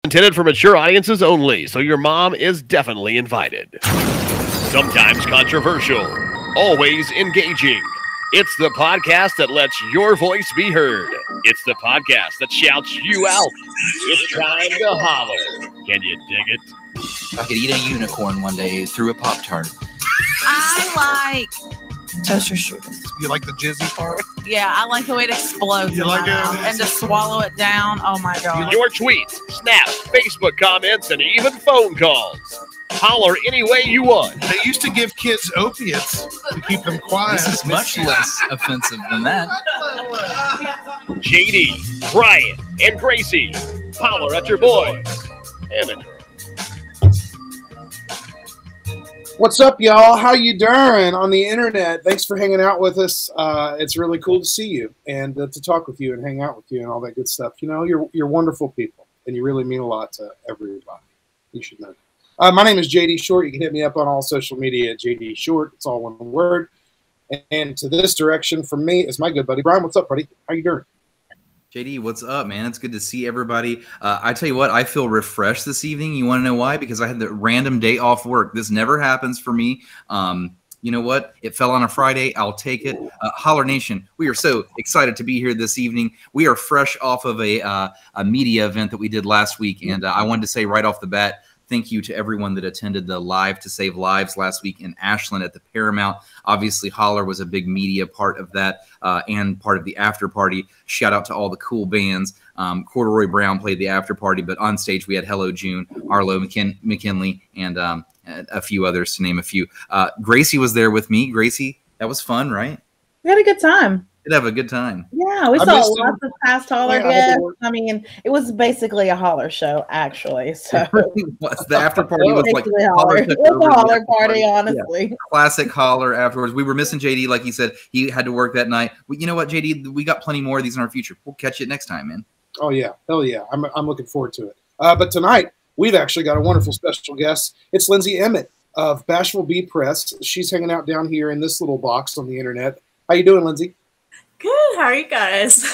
Intended for mature audiences only, so your mom is definitely invited. Sometimes controversial, always engaging. It's the podcast that lets your voice be heard. It's the podcast that shouts you out. It's time to holler. Can you dig it? I could eat a unicorn one day through a Pop-Tart. I like toaster strudel. You like the jizzy part? Yeah, I like the way it explodes You in like my mouth. it? And to swallow it down. Oh my god. Your tweets, snaps, Facebook comments, and even phone calls. Holler any way you want. They used to give kids opiates to keep them quiet. This is much less offensive than that. JD, Brian, and Gracie. Holler at your boys and a girl. What's up, y'all? How you doing on the internet? Thanks for hanging out with us. It's really cool to see you and to talk with you and hang out with you and all that good stuff. You know, you're wonderful people, and you really mean a lot to everybody. You should know. My name is JD Short. You can hit me up on all social media at JD Short. It's all one word. And to this direction from me is my good buddy Brian. What's up, buddy? How you doing? JD, what's up, man? It's good to see everybody. I tell you what, I feel refreshed this evening. You want to know why? Because I had the random day off work. This never happens for me. You know what? It fell on a Friday. I'll take it. Holler Nation, we are so excited to be here this evening. We are fresh off of a media event that we did last week. And I wanted to say right off the bat, thank you to everyone that attended the Live to Save Lives last week in Ashland at the Paramount. Obviously, Holler was a big media part of that and part of the after party. Shout out to all the cool bands. Corduroy Brown played the after party, but on stage we had Hello June, Arlo McKinley, and a few others, to name a few. Gracie was there with me. Gracie, that was fun, right? We had a good time. Did have a good time. Yeah, we saw lots of past Holler guests. I mean, it was basically a Holler show, actually. So the after party was like Holler. It was a Holler party, honestly. Yeah. Classic Holler afterwards. We were missing JD, like he said. He had to work that night. You know what, JD? We got plenty more of these in our future. We'll catch you next time, man. Oh yeah, hell yeah! I'm looking forward to it. But tonight we've actually got a wonderful special guest. It's Lindsay Emmite of Bashful Bee Press. She's hanging out down here in this little box on the internet. How you doing, Lindsay? Good. How are you guys?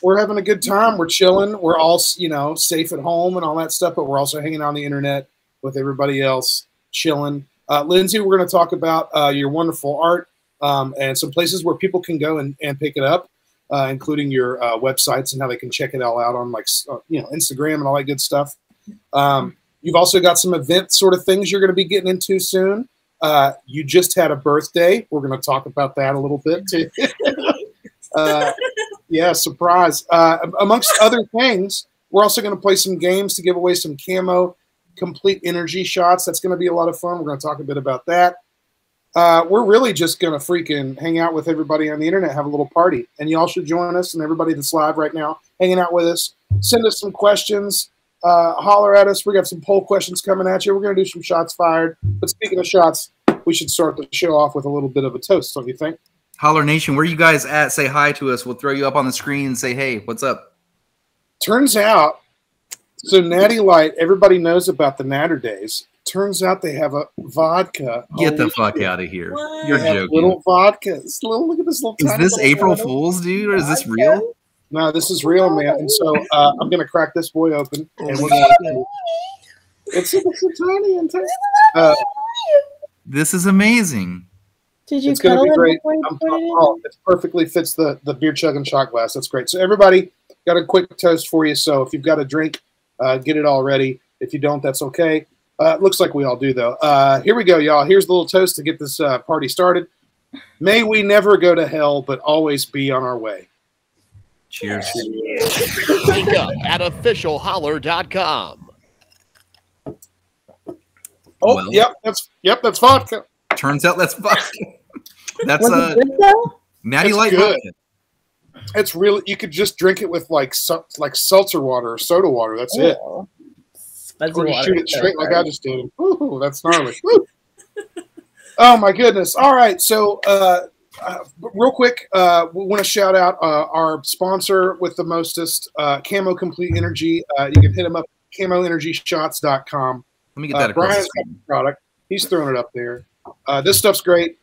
We're having a good time. We're chilling. We're all, you know, safe at home and all that stuff, but we're also hanging out on the internet with everybody else, chilling. Lindsay, we're going to talk about your wonderful art and some places where people can go and pick it up, including your websites and how they can check it all out on, like, you know, Instagram and all that good stuff. You've also got some event sort of things you're going to be getting into soon. You just had a birthday. We're going to talk about that a little bit too. Yeah, surprise. Amongst other things, we're also going to play some games to give away some camo complete energy shots. That's going to be a lot of fun. We're going to talk a bit about that. We're really just going to freaking hang out with everybody on the internet, have a little party. And y'all should join us, and everybody that's live right now hanging out with us. Send us some questions. Holler at us. We got some poll questions coming at you. We're going to do some shots fired. But speaking of shots, we should start the show off with a little bit of a toast, don't you think? Holler Nation, where you guys at? Say hi to us. We'll throw you up on the screen and say, hey, what's up? Turns out, so Natty Light, everybody knows about the Natter Days. Turns out they have a vodka. Get the fuck out of here. What? You're They have joking. little vodka. Look at this little. Is tiny this little April bottle. Fool's, dude, or is this real? No, this is real, man. And so I'm going to crack this boy open. And we're going to. It's so tiny and tiny. This is amazing. Did you It's going to be cuddle great. it before you put it in? Oh, it perfectly fits the beer chugging shot glass. That's great. So everybody got a quick toast for you. So if you've got a drink, get it all ready. If you don't, that's okay. It looks like we all do, though. Here we go, y'all. Here's the little toast to get this party started. May we never go to hell, but always be on our way. Cheers. Link up at officialholler.com. Oh, Well. yep, that's vodka. Turns out that's vodka. That's Was it good though? Natty It's Light good. vodka. It's really, you could just drink it with like seltzer water or soda water. That's it. Ew. Fuzzy Or you water shoot it is so straight like I gross. just did. Ooh, that's gnarly. Woo. Oh my goodness. All right. So real quick, we want to shout out our sponsor with the mostest, Camo Complete Energy. You can hit them up, camoenergyshots.com. Let me get that across the Brian's got screen. the product. He's throwing it up there. This stuff's great.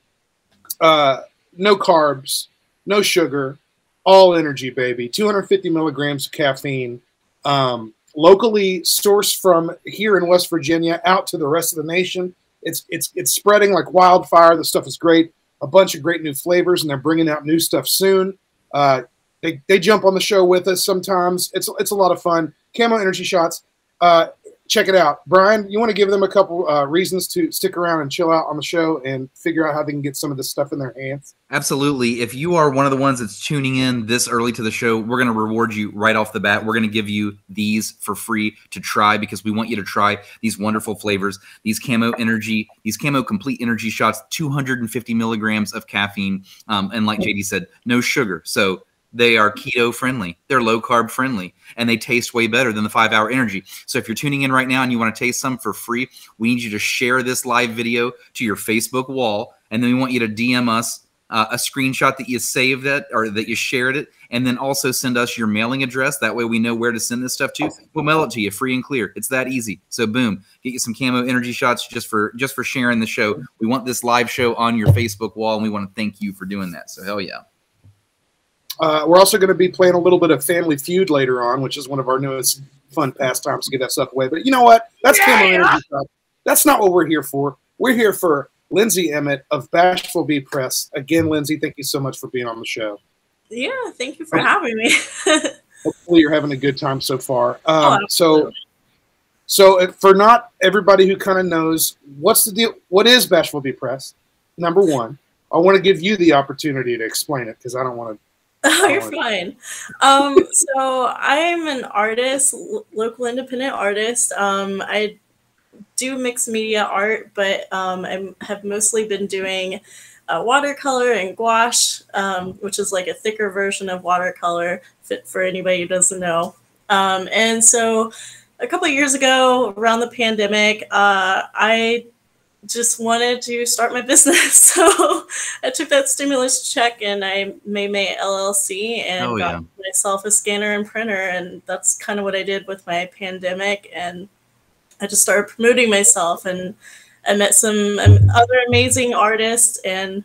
No carbs, no sugar, all energy, baby. 250 milligrams of caffeine. locally sourced from here in West Virginia out to the rest of the nation. It's spreading like wildfire. The stuff is great. A bunch of great new flavors, and they're bringing out new stuff soon. They jump on the show with us sometimes. It's a lot of fun. Camo Energy Shots. Check it out. Brian, you want to give them a couple reasons to stick around and chill out on the show and figure out how they can get some of this stuff in their hands? Absolutely. If you are one of the ones that's tuning in this early to the show, we're going to reward you right off the bat. We're going to give you these for free to try because we want you to try these wonderful flavors, these Camo Complete Energy Shots, 250 milligrams of caffeine. And like JD said, no sugar. So they are keto friendly. They're low carb friendly, and they taste way better than the 5-Hour Energy. So if you're tuning in right now and you want to taste some for free, we need you to share this live video to your Facebook wall, and then we want you to DM us a screenshot that you saved it or that you shared it, and then also send us your mailing address. That way we know where to send this stuff to. We'll mail it to you free and clear. It's that easy. So boom, get you some Camo Energy Shots just for sharing the show. We want this live show on your Facebook wall, and we want to thank you for doing that. So hell yeah. We're also going to be playing a little bit of Family Feud later on, which is one of our newest fun pastimes to get that stuff away. But you know what? That's Camo Energy stuff. That's not what we're here for. We're here for Lindsay Emmite of Bashful Bee Press. Again, Lindsay, thank you so much for being on the show. Yeah, thank you for having me. Hopefully you're having a good time so far. Absolutely. So for not everybody who kind of knows, what's the deal? What is Bashful Bee Press? Number one, I want to give you the opportunity to explain it because I don't want to. Oh, you're fine. So I'm an artist, local independent artist. I do mixed media art, but I have mostly been doing watercolor and gouache, which is like a thicker version of watercolor, fit for anybody who doesn't know. And so a couple of years ago, around the pandemic, I just wanted to start my business. So I took that stimulus check and I made my LLC and got myself a scanner and printer. And that's kind of what I did with my pandemic. And I just started promoting myself, and I met some other amazing artists, and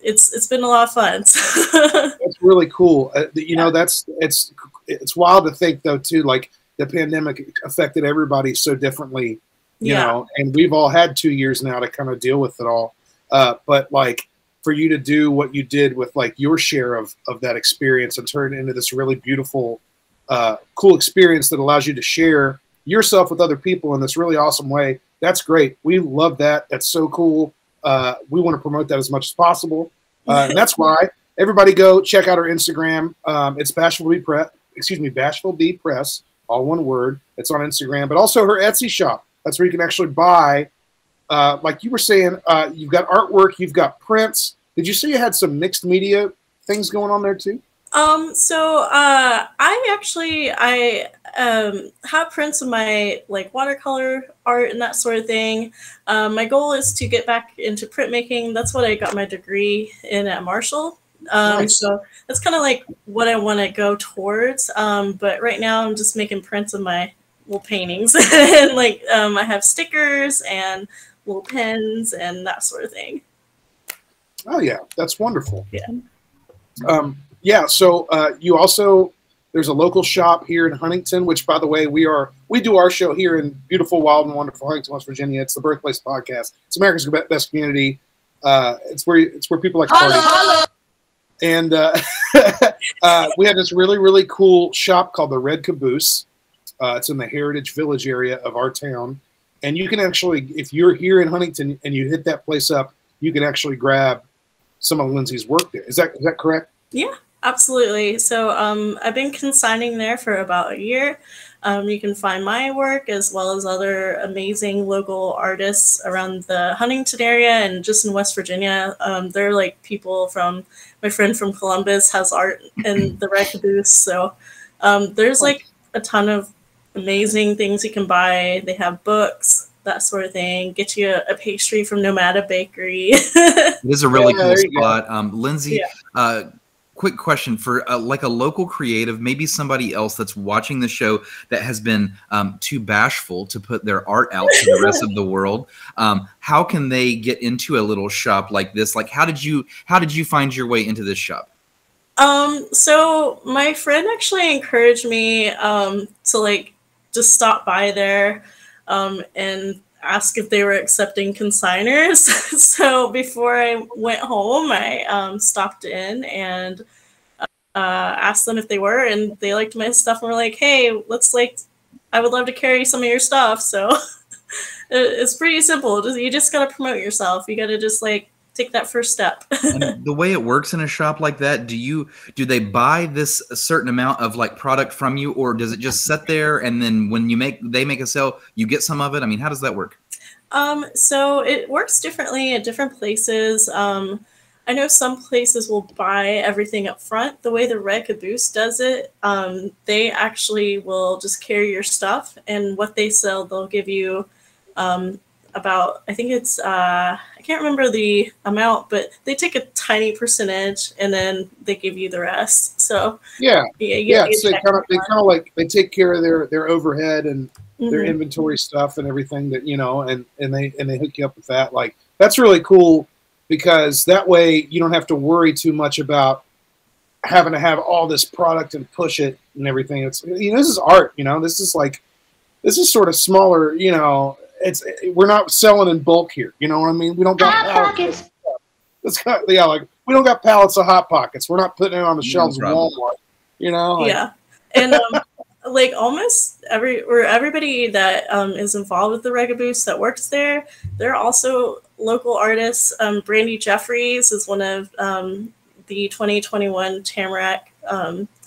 it's been a lot of fun. That's really cool. You know, it's wild to think though too, like the pandemic affected everybody so differently. You know, and we've all had 2 years now to kind of deal with it all. But like for you to do what you did with like your share of that experience and turn it into this really beautiful, cool experience that allows you to share yourself with other people in this really awesome way. That's great. We love that. That's so cool. We want to promote that as much as possible. And that's why everybody go check out our Instagram. It's Bashful Bee Press, all one word. It's on Instagram, but also her Etsy shop. That's where you can actually buy, like you were saying, you've got artwork, you've got prints. Did you say you had some mixed media things going on there too? So I have prints of my like watercolor art and that sort of thing. My goal is to get back into printmaking. That's what I got my degree in at Marshall. Nice. So that's kind of like what I want to go towards. But right now I'm just making prints of my little paintings and like I have stickers and little pens and that sort of thing. Oh yeah, that's wonderful. Yeah. So you also, there's a local shop here in Huntington, which by the way we do our show here in beautiful, wild, and wonderful Huntington, West Virginia. It's the Birthplace Podcast. It's America's best community. It's where people like party. Holler. And we have this really, really cool shop called the Red Caboose. It's in the Heritage Village area of our town. And you can actually, if you're here in Huntington and you hit that place up, you can actually grab some of Lindsay's work there. Is that correct? Yeah, absolutely. So I've been consigning there for about a year. You can find my work as well as other amazing local artists around the Huntington area and just in West Virginia. They're like people from, my friend from Columbus has art in the Red Caboose. So there's like a ton of amazing things you can buy. They have books, that sort of thing. Get you a pastry from Nomada Bakery. It is a really cool spot. Lindsay, quick question for like a local creative, maybe somebody else that's watching the show that has been too bashful to put their art out to the rest of the world. How can they get into a little shop like this? Like, how did you find your way into this shop? So my friend actually encouraged me to like just stop by there and ask if they were accepting consigners. So before I went home, I stopped in and asked them if they were, and they liked my stuff and were like, "Hey, I would love to carry some of your stuff." So it's pretty simple. You just gotta promote yourself. You gotta just like take that first step. And the way it works in a shop like that, do they buy this a certain amount of like product from you, or does it just sit there and then when they make a sale, you get some of it? I mean, how does that work? So it works differently at different places. I know some places will buy everything up front. The way the Red Caboose does it, they actually will just carry your stuff, and what they sell, they'll give you about, I think it's, I can't remember the amount, but they take a tiny percentage and then they give you the rest. So yeah. So they kind of like, they take care of their overhead and their inventory stuff and everything that, you know, and they hook you up with that. Like, that's really cool because that way you don't have to worry too much about having to have all this product and push it and everything. It's, you know, this is art, you know, this is sort of smaller, you know, we're not selling in bulk here. You know what I mean? We don't got pallets. Like we don't got pallets of Hot Pockets. We're not putting it on the shelves of Walmart. You know? Like, yeah. And like almost everybody that is involved with the Red Caboose that works there, they're also local artists. Brandy Jeffries is one of the 2021 Tamarack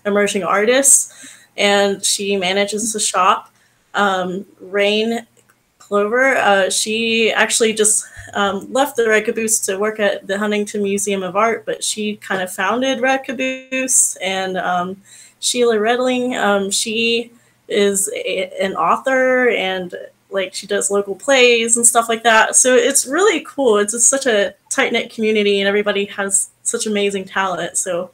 emerging artists, and she manages the shop. Rain Clover, she actually just left the Red Caboose to work at the Huntington Museum of Art, but she kind of founded Red Caboose. And Sheila Redling, she is an author, and like she does local plays and stuff like that. So it's really cool. It's just such a tight-knit community, and everybody has such amazing talent. So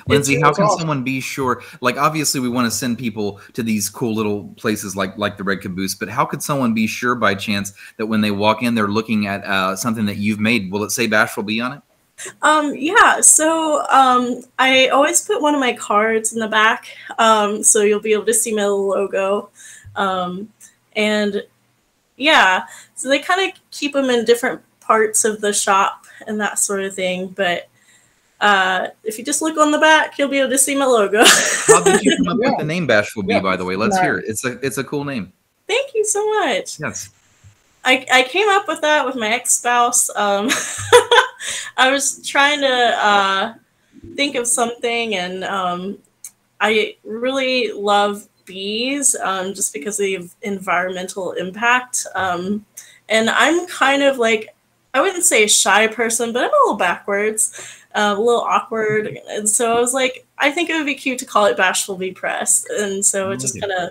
Lindsay, how can someone be sure? Like, obviously, we want to send people to these cool little places like the Red Caboose, but how could someone be sure by chance that when they walk in, they're looking at something that you've made? Will it say Bashful Bee on it? Yeah. So I always put one of my cards in the back, so you'll be able to see my little logo. And yeah, so they kind of keep them in different parts of the shop and that sort of thing, but if you just look on the back, you'll be able to see my logo. How did you come up with the name Bashful Bee, by the way? Let's hear it. It's a cool name. Thank you so much. Yes. I came up with that with my ex-spouse. I was trying to think of something, and I really love bees just because of the environmental impact. And I'm kind of like, I wouldn't say a shy person, but I'm a little backwards. A little awkward, and so I was like, I think it would be cute to call it Bashful Bee Press, and so it just kind of,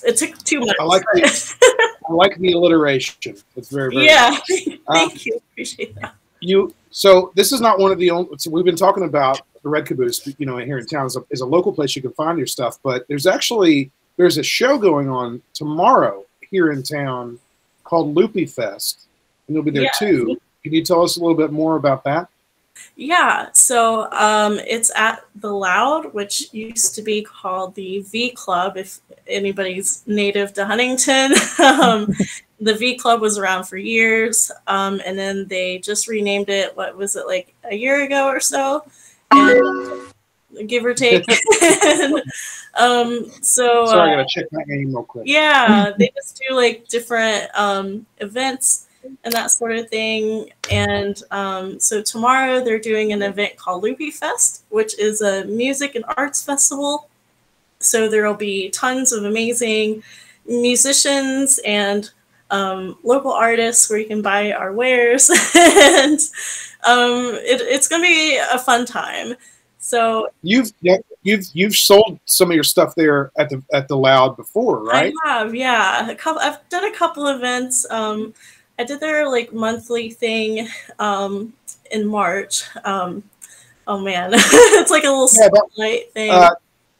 it took 2 months. I like the alliteration. It's very, very nice. Thank you, appreciate that. So this is not one of the only. So we've been talking about the Red Caboose, you know, here in town is a local place you can find your stuff, but there's a show going on tomorrow here in town called Loopy Fest, and you'll be there too. Can you tell us a little bit more about that? Yeah, so it's at The Loud, which used to be called the V Club, if anybody's native to Huntington. The V Club was around for years, and then they just renamed it, what was it, like a year ago or so? And, give or take. Sorry, I gotta check my name real quick. Yeah, they just do like different events and that sort of thing. And so tomorrow they're doing an event called Loopy Fest, which is a music and arts festival. So there'll be tons of amazing musicians and local artists where you can buy our wares. And it's going to be a fun time. So you've sold some of your stuff there at the Loud before, right? I have, yeah. I've done a couple events. I did their like monthly thing in March. Oh man, it's like a little spotlight thing.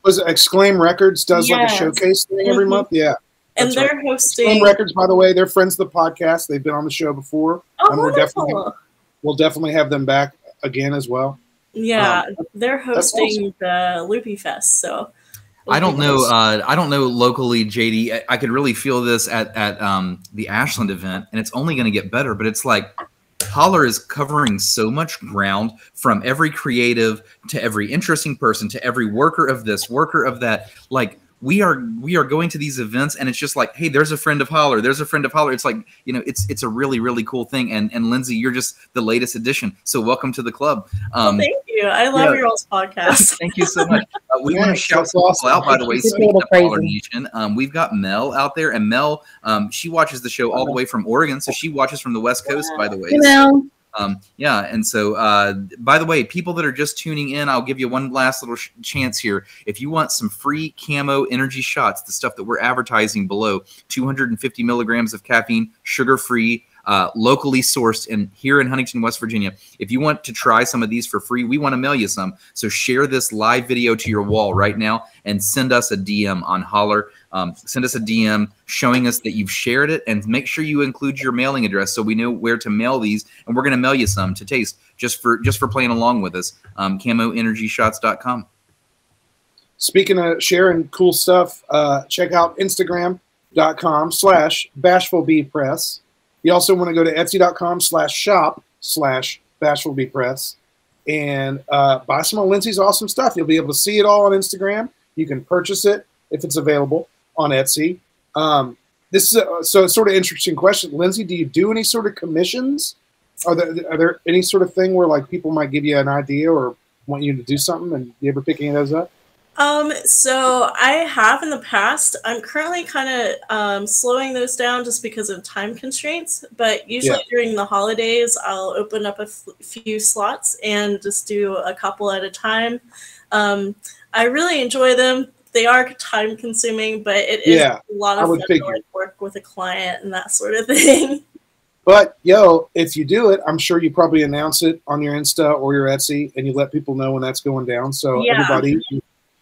Was it Exclaim Records does like a showcase thing every month? Yeah. And they're hosting Exclaim Records, by the way. They're friends of the podcast. They've been on the show before. Oh, wonderful. We'll definitely have them back again as well. Yeah, they're that's hosting the Loopy Fest, so I don't know. I don't know locally, JD. I could really feel this at the Ashland event, and it's only going to get better. But it's like Holler is covering so much ground, from every creative to every interesting person to every worker of this, worker of that. Like we are going to these events, and it's just like, hey, there's a friend of Holler. There's a friend of Holler. It's like, you know, it's a really, really cool thing. And Lindsay, you're just the latest addition. So welcome to the club. Well, thank you. I love your all's podcast. Thank you so much. We want to shout some people out, by the way. Speaking of Holler Nation, we've got Mel out there, and Mel, she watches the show all the way from Oregon, so she watches from the West Coast, by the way. Hey, Mel. Yeah, and so, by the way, people that are just tuning in, I'll give you one last little chance here. If you want some free camo energy shots, the stuff that we're advertising below, 250 milligrams of caffeine, sugar-free, locally sourced, and here in Huntington, West Virginia. If you want to try some of these for free, we want to mail you some. So share this live video to your wall right now and send us a DM on Holler. Send us a DM showing us that you've shared it, and make sure you include your mailing address so we know where to mail these, and we're going to mail you some to taste just for playing along with us. CamoEnergyShots.com. Speaking of sharing cool stuff, check out Instagram.com/BashfulBeePress. You also want to go to Etsy.com/shop/BashfulBeePress and buy some of Lindsay's awesome stuff. You'll be able to see it all on Instagram. You can purchase it if it's available on Etsy. This is a sort of interesting question. Lindsay, do you do any sort of commissions? Are there any sort of thing where like people might give you an idea or want you to do something, and you ever pick any of those up? So I have in the past. I'm currently kind of slowing those down just because of time constraints. But usually during the holidays, I'll open up a few slots and just do a couple at a time. I really enjoy them. They are time consuming, but it is a lot of fun to like work with a client and that sort of thing. But if you do it, I'm sure you probably announce it on your Insta or your Etsy, and you let people know when that's going down. So everybody,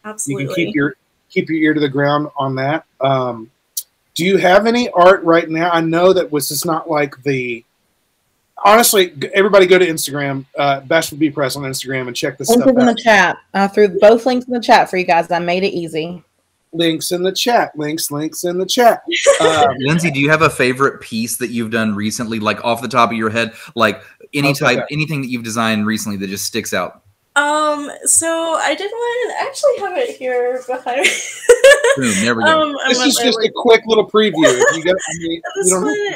absolutely, you can keep your ear to the ground on that. Do you have any art right now? I know that this is not like the. Honestly, everybody go to Instagram, Bashful Bee Press on Instagram, and check this stuff out. Links in the chat. I threw both links in the chat for you guys. I made it easy. Links in the chat. Links in the chat. Lindsay, do you have a favorite piece that you've done recently, like off the top of your head, like anything that you've designed recently that just sticks out? So I did one. I actually have it here behind me. Boom, there we go. This is just a quick little preview. If you got,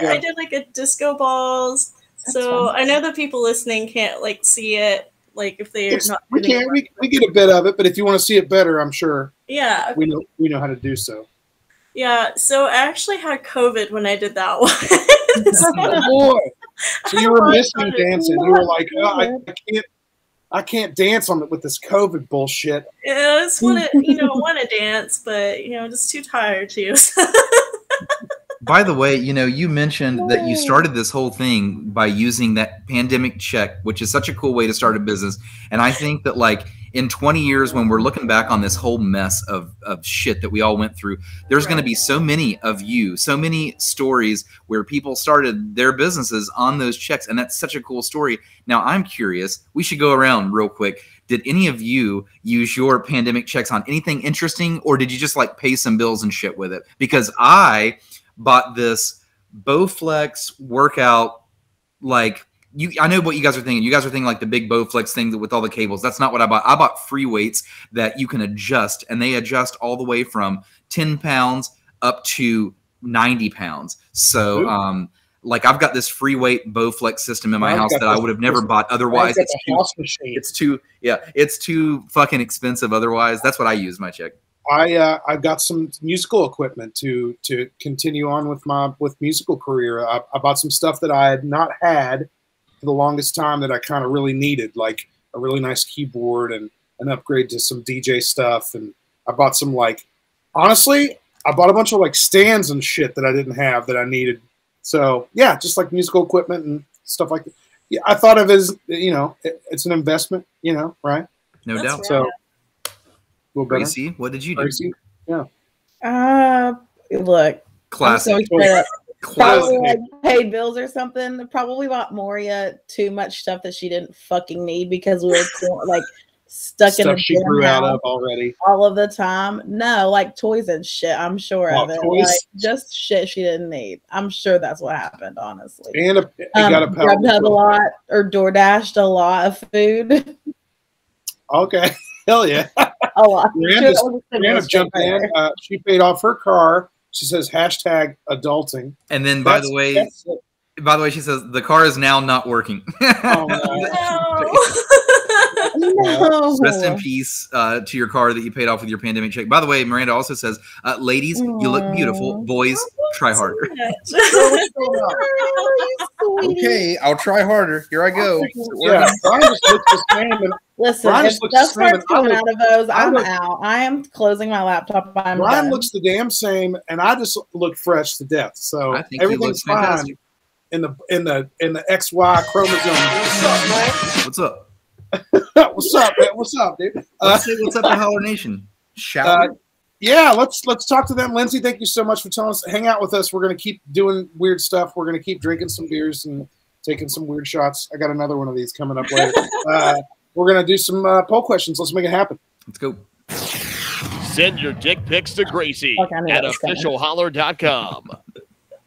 I did like a disco balls. So I know the people listening can't like see it, like if they're not. We can. We get a bit of it, but if you want to see it better, I'm sure. Yeah. We know how to do so. Yeah. So I actually had COVID when I did that one. Oh boy! So you were missing dancing. You were like, oh, I can't dance on it with this COVID bullshit. Yeah, I just want to dance, but just too tired to. By the way, you mentioned that you started this whole thing by using that pandemic check, which is such a cool way to start a business. And I think that like in 20 years, when we're looking back on this whole mess of shit that we all went through, there's going to be so many stories where people started their businesses on those checks. And that's such a cool story. Now, I'm curious. We should go around real quick. Did any of you use your pandemic checks on anything interesting, or did you just like pay some bills and shit with it? Because I bought this Bowflex workout, like I know what you guys are thinking. You guys are thinking like the big Bowflex thing with all the cables. That's not what I bought. I bought free weights that you can adjust, and they adjust all the way from 10 pounds up to 90 pounds. So, like I've got this free weight Bowflex system in my house that I would have never bought otherwise. It's too fucking expensive otherwise. That's what I use my check. I've got some musical equipment to continue on with my musical career. I bought some stuff that I had not had for the longest time that I kind of really needed, like a really nice keyboard and an upgrade to some DJ stuff. And I bought some honestly, I bought a bunch of stands and shit that I didn't have that I needed. So yeah, just like musical equipment and stuff like that. Yeah, I thought of it as it's an investment, right? No doubt. Right. So. Gracie, what did you do? Gracie? Yeah. Look. Classic. Probably like paid bills or something. Probably bought Moria too much stuff that she didn't fucking need because we were like stuck Stuff in a she grew out of already all of the time. No, like toys and shit. I'm sure of it. Toys? Like, just shit she didn't need. I'm sure that's what happened. Honestly, and got a Grubhub a lot or DoorDashed a lot of food. Okay, hell yeah, a lot. Miranda jumped in. She paid off her car. She says hashtag adulting. And then by the way, she says the car is now not working. Oh, no. Rest in peace to your car that you paid off with your pandemic check. By the way, Miranda also says, ladies, you look beautiful. Boys, try harder. Okay, I'll try harder. Here I go. Yeah, Brian just looks the same. And listen, if stuff starts coming out of those, I'm out. I am closing my laptop. Brian done. looks the damn same, and I just look fresh to death. So I think everything's fine in the XY chromosome. What's up, man? What's up? What's up, man? What's up, dude? What's up to Holler Nation? Yeah, let's talk to them. Lindsay, thank you so much for telling us. Hang out with us. We're going to keep doing weird stuff. We're going to keep drinking some beers and taking some weird shots. I got another one of these coming up later. We're going to do some poll questions. Let's make it happen. Let's go. Send your dick pics to Gracie at officialholler.com.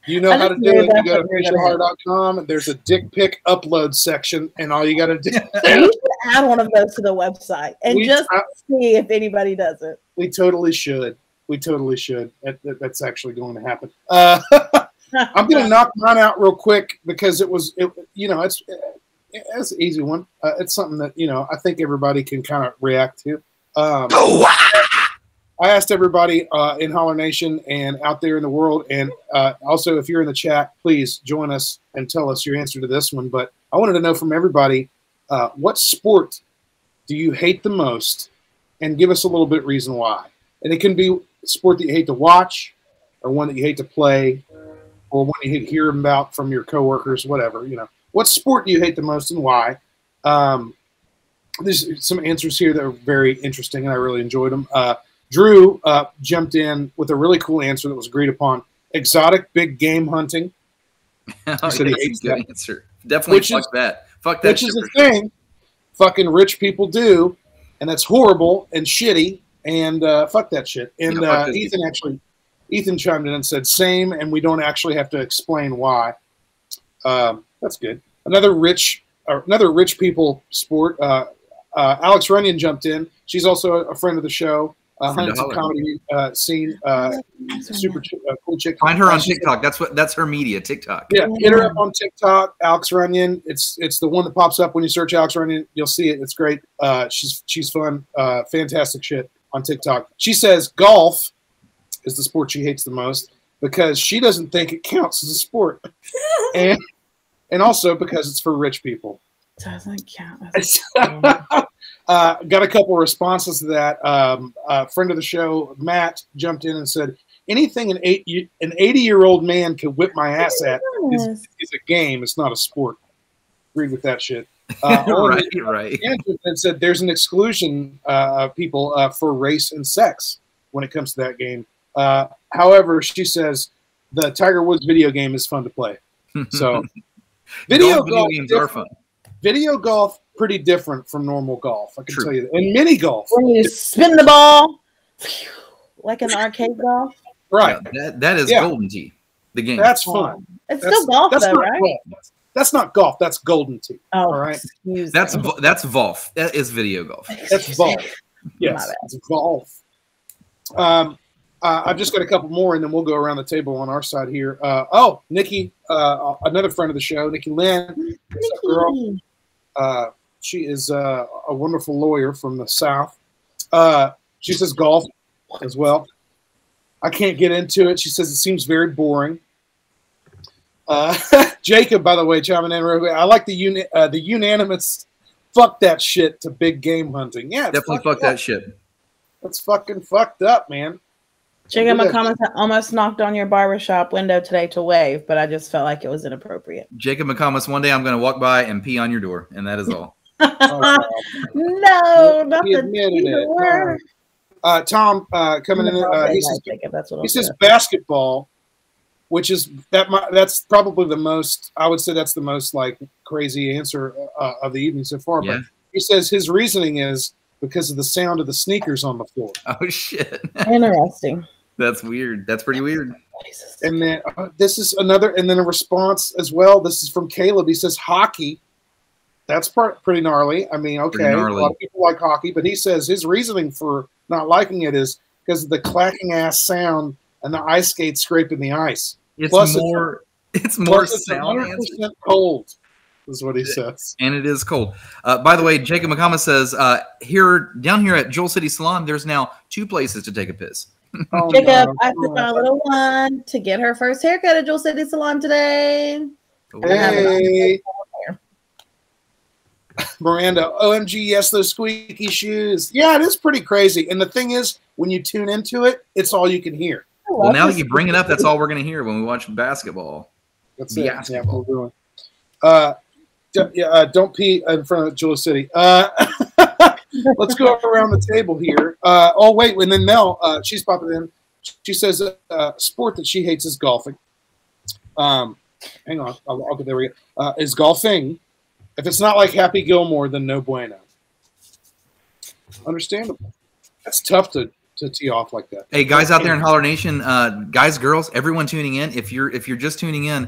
You know how to do it. You go to officialholler.com, and there's a dick pic upload section, and all you got to do. You should add one of those to the website and see if anybody does it. We totally should. That's actually going to happen. I'm going to knock mine out real quick because it's an easy one. It's something that, I think everybody can kind of react to. I asked everybody in Holler Nation and out there in the world, and also if you're in the chat, please join us and tell us your answer to this one. But I wanted to know from everybody, what sport do you hate the most? And give us a little bit reason why. And it can be a sport that you hate to watch, or one that you hate to play, or one you hate to hear about from your coworkers, whatever. What sport do you hate the most and why? There's some answers here that are very interesting, and I really enjoyed them. Drew jumped in with a really cool answer that was agreed upon. Exotic big game hunting. He said he hates that answer. Definitely fuck that. Fuck that. Which is a thing fucking rich people do, and that's horrible and shitty, and fuck that shit. And Ethan chimed in and said same, and we don't actually have to explain why. That's good. Another rich people sport. Alex Runyon jumped in. She's also a friend of the show. Huntington comedy scene, super cool chick. Find her on TikTok. That's her media. TikTok. Yeah, hit her up on TikTok. Alex Runyon. It's the one that pops up when you search Alex Runyon. You'll see it. It's great. She's fun. Fantastic shit on TikTok. She says golf is the sport she hates the most because she doesn't think it counts as a sport, and also because it's for rich people. Doesn't count as a sport. Got a couple of responses to that. A friend of the show, Matt, jumped in and said, anything an 80-year-old man can whip my ass at is a game. It's not a sport. Agreed with that shit. Right. And said there's an exclusion of people for race and sex when it comes to that game. However, she says the Tiger Woods video game is fun to play. So video games are fun. Video golf, pretty different from normal golf. I can tell you that. And mini golf. When you spin the ball, like an arcade golf. Right. Yeah, that is Golden Tee, the game. That's fun. It's still golf, though, right? Golf. That's not golf. That's Golden Tee. Oh, all right. That's Volf. That is video golf. That's Volf. Yes, it's golf. I've just got a couple more, and then we'll go around the table on our side here. Nikki, another friend of the show, Nikki Lynn. Girl. She is a wonderful lawyer from the South. She says golf as well. I can't get into it. She says it seems very boring. Jacob, by the way, chiming in real quick. I like the unanimous fuck that shit to big game hunting. Yeah, definitely fuck that shit. That's fucking fucked up, man. Jacob McComas almost knocked on your barbershop window today to wave, but I just felt like it was inappropriate. Jacob McComas, one day I'm going to walk by and pee on your door, and that is all. No, not the Tom coming in. He says basketball. which is that's probably the most. I would say that's the most like crazy answer of the evening so far. Yeah. But he says his reasoning is because of the sound of the sneakers on the floor. Oh shit. Interesting. That's weird. That's pretty weird. And then this is another, and then a response as well. This is from Caleb. He says hockey. That's pretty gnarly. I mean, okay, a lot of people like hockey, but he says his reasoning for not liking it is because of the clacking ass sound and the ice skates scraping the ice. It's plus more it's sound. 100% cold, is what he says. And it is cold. By the way, Jacob McComa says down here at Joel City Salon, there's now 2 places to take a piss. Oh, Jacob, I took my little one to get her first haircut at Joel City Salon today. Hey. Miranda, OMG, yes, those squeaky shoes. Yeah, it is pretty crazy. And the thing is, when you tune into it, it's all you can hear. Well, now that you bring it up, that's all we're going to hear when we watch basketball. That's it. That's what we're doing. Don't pee in front of Joel City. Let's go around the table here. Oh, wait. And then Mel, she's popping in. She says sport that she hates is golfing. Hang on. I'll get there. We go. Is golfing. If it's not like Happy Gilmore, then no bueno. Understandable. That's tough to tee off like that. Hey, guys out there in Holler Nation, guys, girls, everyone tuning in. If you're just tuning in,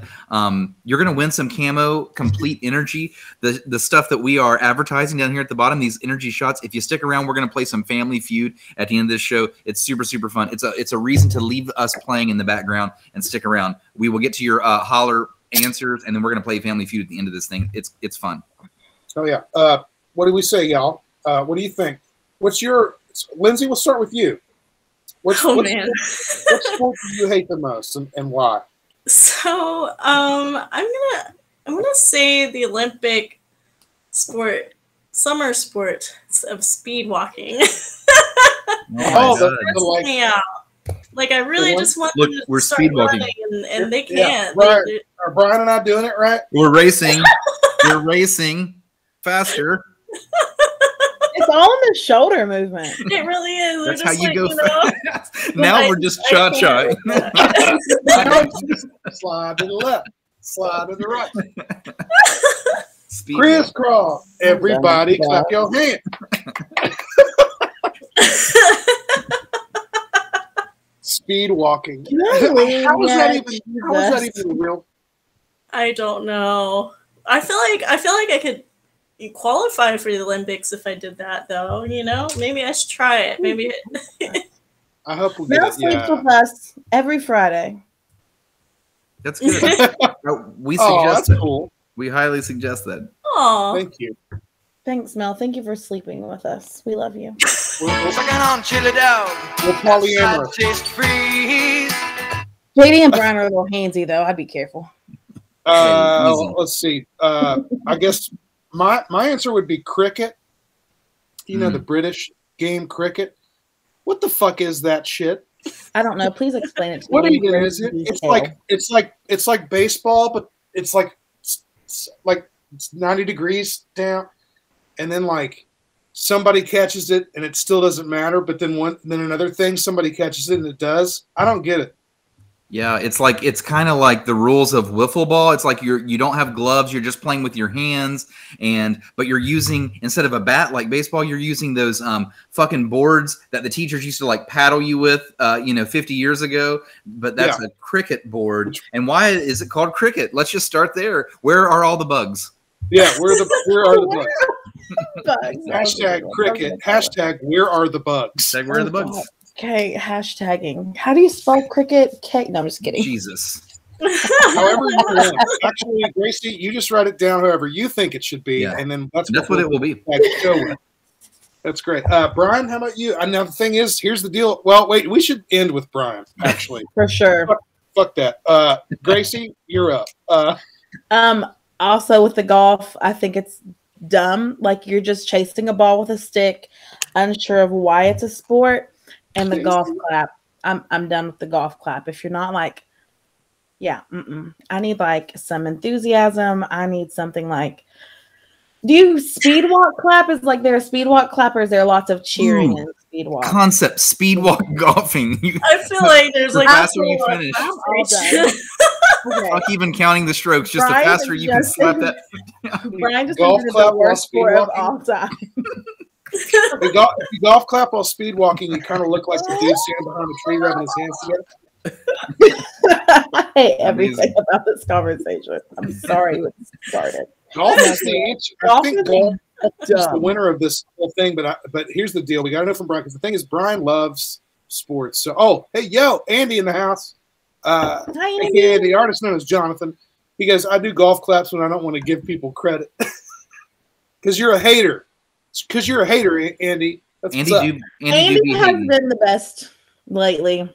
you're gonna win some camo complete energy. The stuff that we are advertising down here at the bottom, these energy shots. If you stick around, we're gonna play some Family Feud at the end of this show. It's super fun. It's a reason to leave us playing in the background and stick around. We will get to your Holler answers, and then we're gonna play Family Feud at the end of this thing. It's fun. Oh yeah. What do we say, y'all? What do you think? What's your Lindsay? We'll start with you. What sport do you hate the most, and why? So I'm gonna say the Olympic sport, summer sport of speed walking. Like I really just want them to start running, and they can't. Yeah, right. Are Brian and I doing it right? We're racing. We're racing faster. It's all in the shoulder movement. It really is. That's how you go fast. Now we're just cha-cha. Slide to the left. Slide to the right. Crisscross. Everybody clap your hands. Speed walking. How was that even real? I don't know. I feel like I could qualify for the Olympics if I did that, though. You know, maybe I should try it. Maybe. I hope we get Mel sleeps with us every Friday. That's good. We suggest that's cool. We highly suggest that. Oh, thank you. Thanks, Mel. Thank you for sleeping with us. We love you. We're polyamorous. JD and Brian are a little handsy, though. I'd be careful. Let's see. I guess my answer would be cricket. You know, the British game cricket. What the fuck is that shit? I don't know. Please explain it to me. What even is it? It's like baseball, but it's like 90 degrees down, and then like somebody catches it and it still doesn't matter, but then another thing, somebody catches it and it does. I don't get it. Yeah, it's kind of like the rules of wiffle ball. It's like you don't have gloves, you're just playing with your hands, but you're using, instead of a bat like baseball, you're using those fucking boards that the teachers used to like paddle you with 50 years ago, but that's a cricket board. And why is it called cricket? Let's just start there. Where are all the bugs? Yeah, where are the bugs? Hashtag cricket. Hashtag where are the bugs? Hashtag where are the bugs? Okay, hashtagging. How do you spell cricket? No, I'm just kidding. Jesus. However you want. Actually, Gracie, you just write it down however you think it should be, and then that's what it will be. That's great. Brian, how about you? Now, the thing is, here's the deal. Well, wait, we should end with Brian, actually. For sure. Fuck that. Gracie, you're up. Also, with the golf, I think it's dumb. Like, you're just chasing a ball with a stick, unsure of why it's a sport. And the golf clap. I'm done with the golf clap. If you're not like, I need like some enthusiasm. I need something like, do you speed walk clap? Is like there a speed walk clap, or is there lots of cheering and speed walk? Concept speed walk golfing. I feel like there's like faster you finish. Fuck even counting the strokes. Just Brian the faster you can just- slap that. Brian just Golf invented clap the while worst speed sport of walking. all time. If you golf clap while speed walking, you kind of look like the dude standing behind a tree rubbing his hands together. I hate everything about this conversation. I'm sorry it started. Golf is the answer. I Golf think is golf is the dumb. winner of this whole thing. But here's the deal: we got to know from Brian, because the thing is, Brian loves sports. So, hey, yo, Andy in the house, Hi, aka the artist known as Jonathan. He goes, I do golf claps when I don't want to give people credit, because you're a hater. Because you're a hater, Andy. That's what's up. Andy has been the best lately.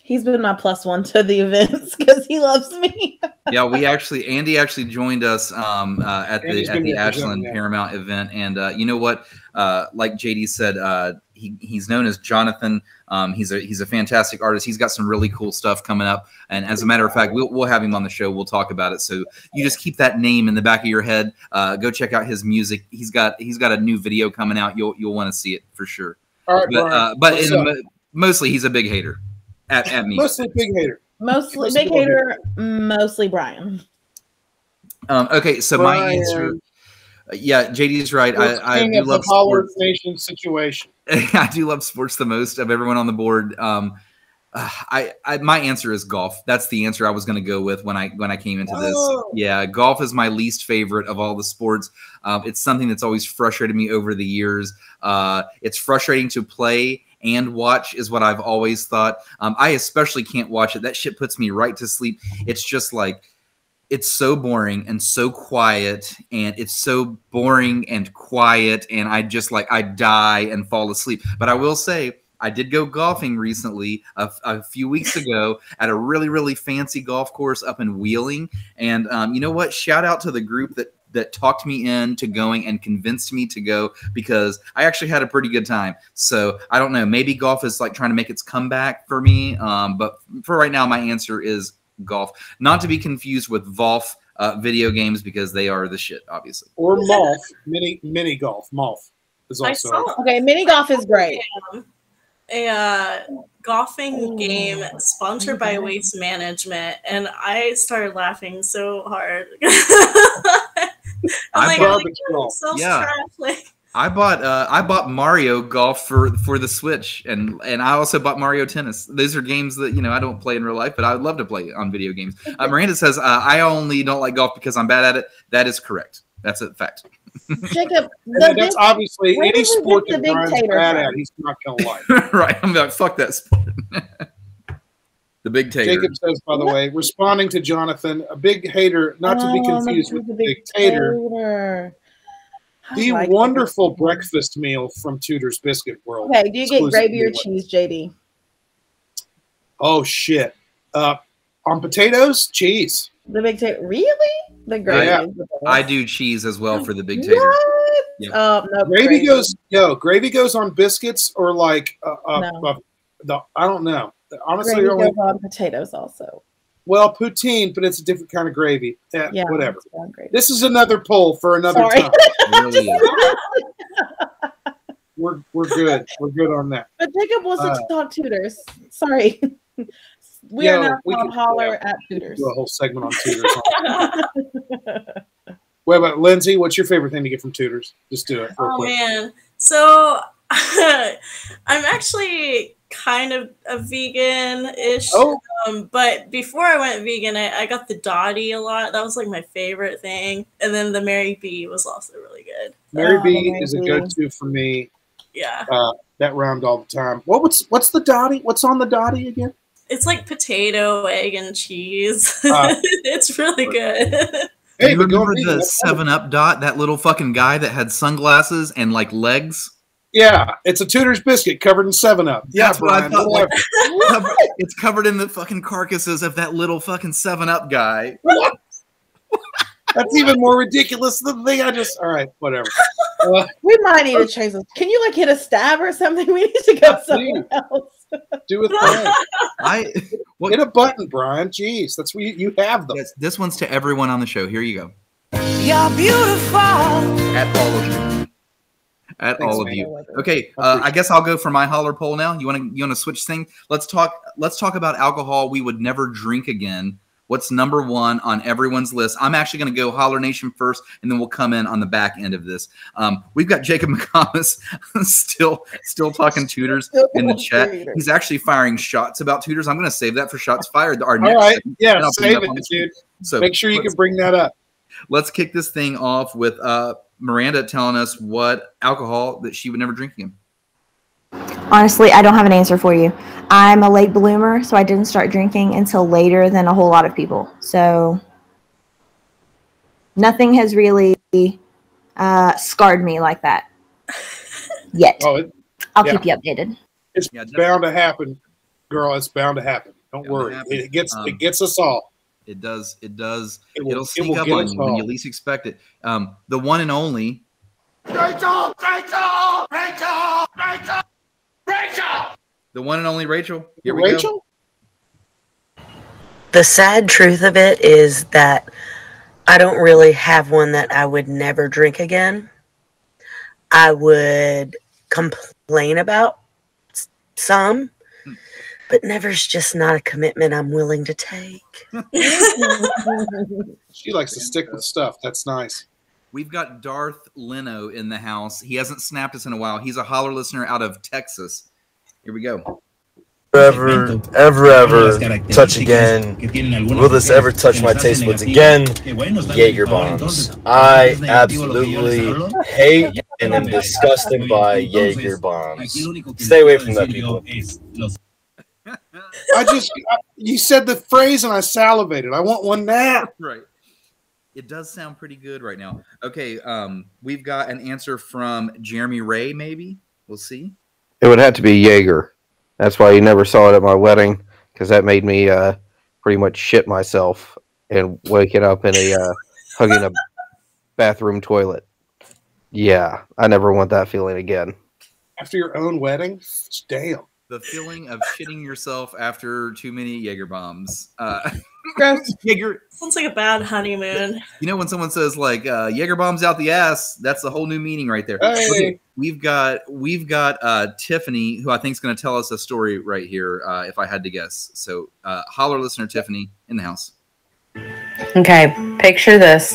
He's been my +1 to the events because he loves me. Yeah, Andy actually joined us at the Ashland yeah. Paramount event, and you know what? Like JD said, he's known as Jonathan. He's a fantastic artist. He's got some really cool stuff coming up, and as a matter of fact, we'll have him on the show. We'll talk about it. So you just keep that name in the back of your head. Go check out his music. He's got a new video coming out. You'll want to see it for sure. All right, Brian, mostly he's a big hater at me. Mostly big hater. Mostly big hater, mostly Brian. Okay, so Brian. my answer. Yeah, JD's right. I do love Holler sports. Nation situation. I do love sports the most of everyone on the board. My answer is golf. That's the answer I was going to go with when I came into this. Yeah, golf is my least favorite of all the sports. It's something that's always frustrated me over the years. It's frustrating to play and watch is what I've always thought. I especially can't watch it. That shit puts me right to sleep. It's just like, it's so boring and so quiet, and it's so boring and quiet, and I die and fall asleep. But I will say, I did go golfing recently a few weeks ago at a really, really fancy golf course up in Wheeling. And you know what? Shout out to the group that talked me into going and convinced me to go, because I actually had a pretty good time. So I don't know, maybe golf is like trying to make its comeback for me. But for right now, my answer is golf, not to be confused with Volf video games, because they are the shit, obviously. Or Molf, mini golf. Molf is also. Okay, mini golf is great. A golfing game sponsored by Waste Management, and I started laughing so hard. I'm like, so trash. Like, I bought Mario Golf for the Switch, and I also bought Mario Tennis. Those are games that I don't play in real life, but I would love to play on video games. Miranda says I only don't like golf because I'm bad at it. That is correct. That's a fact. Jacob, that's obviously any sport that Brian's bad at, he's not gonna like. Right, I'm like, fuck that sport. The big tater. Jacob says, by the way, responding to Jonathan, a big hater, not to be confused with the big tater. The wonderful breakfast meal from Tudor's Biscuit World. Okay, do you get gravy or cheese, JD? Oh, shit. On potatoes, cheese. The big tater. Really? The gravy. Yeah. I do cheese as well for the big tater. Yep. No, gravy goes on biscuits, or like I don't know. Honestly, gravy goes on potatoes also. Well, poutine, but it's a different kind of gravy. Yeah, whatever. This is another poll for another time. Really We're good. We're good on that. But Jacob wants to talk Tudors. Sorry. We are not called Holler at Tudors. Do a whole segment on Tudors. Wait, but Lindsay, what's your favorite thing to get from Tudors? Just do it. Oh man, so I'm actually kind of a vegan-ish. Oh. But before I went vegan, I got the Dottie a lot. That was like my favorite thing. And then the Mary B was also really good. Mary B is a go-to for me. Yeah. That round all the time. What's the Dottie? What's on the Dottie again? It's like potato, egg, and cheese. It's really good. Hey, you remember the 7-Up dot? That little fucking guy that had sunglasses and like legs? Yeah, it's a Tudor's biscuit covered in 7-Up. Yeah, that's what I thought. Like, it's covered in the fucking carcasses of that little fucking 7-Up guy. That's even more ridiculous than the thing I just. All right, whatever. We might need to change this. Can you like hit a stab or something? We need to go somewhere else. Do a thing. Hit a button, Brian. Jeez, that's what you have them. Yes, this one's to everyone on the show. Here you go. You're beautiful. At all of you. Thanks, all of you. Okay, I guess I'll go for my Holler poll now. You want to switch things? Let's talk about alcohol we would never drink again. What's number one on everyone's list? I'm actually going to go Holler Nation first, and then we'll come in on the back end of this. We've got Jacob McComas still talking tutors in the chat. He's actually firing shots about tutors. I'm going to save that for shots fired. All right, yeah, save it, dude. So make sure you can bring that up. Let's kick this thing off with Miranda telling us what alcohol that she would never drink again. Honestly, I don't have an answer for you. I'm a late bloomer, so I didn't start drinking until later than a whole lot of people. So nothing has really scarred me like that yet. I'll keep you updated. It's bound to happen, girl. It's bound to happen. Don't worry. It gets us all. It does. It'll sneak up on you when you least expect it. The one and only Rachel. The one and only Rachel. Here we go. The sad truth of it is that I don't really have one that I would never drink again. I would complain about some, but never's just not a commitment I'm willing to take. She likes to stick with stuff. That's nice. We've got Darth Leno in the house. He hasn't snapped us in a while. He's a Holler listener out of Texas. Here we go. Ever touch again? Will this ever touch my taste buds again? Jaeger bombs. I absolutely hate and am disgusted by Jaeger bombs. Stay away from that, people. You said the phrase and I salivated. I want one now. Right. It does sound pretty good right now. Okay, we've got an answer from Jeremy Ray, maybe. We'll see. It would have to be Jaeger. That's why you never saw it at my wedding, because that made me pretty much shit myself and waking up in a hugging a bathroom toilet. Yeah, I never want that feeling again. After your own wedding? Damn. The feeling of shitting yourself after too many Jaeger bombs. Jaeger sounds like a bad honeymoon. You know when someone says like Jaeger bombs out the ass, that's a whole new meaning right there. Hey. Okay, we've got Tiffany, who I think is going to tell us a story right here. If I had to guess, so Holler listener Tiffany in the house. Okay, picture this.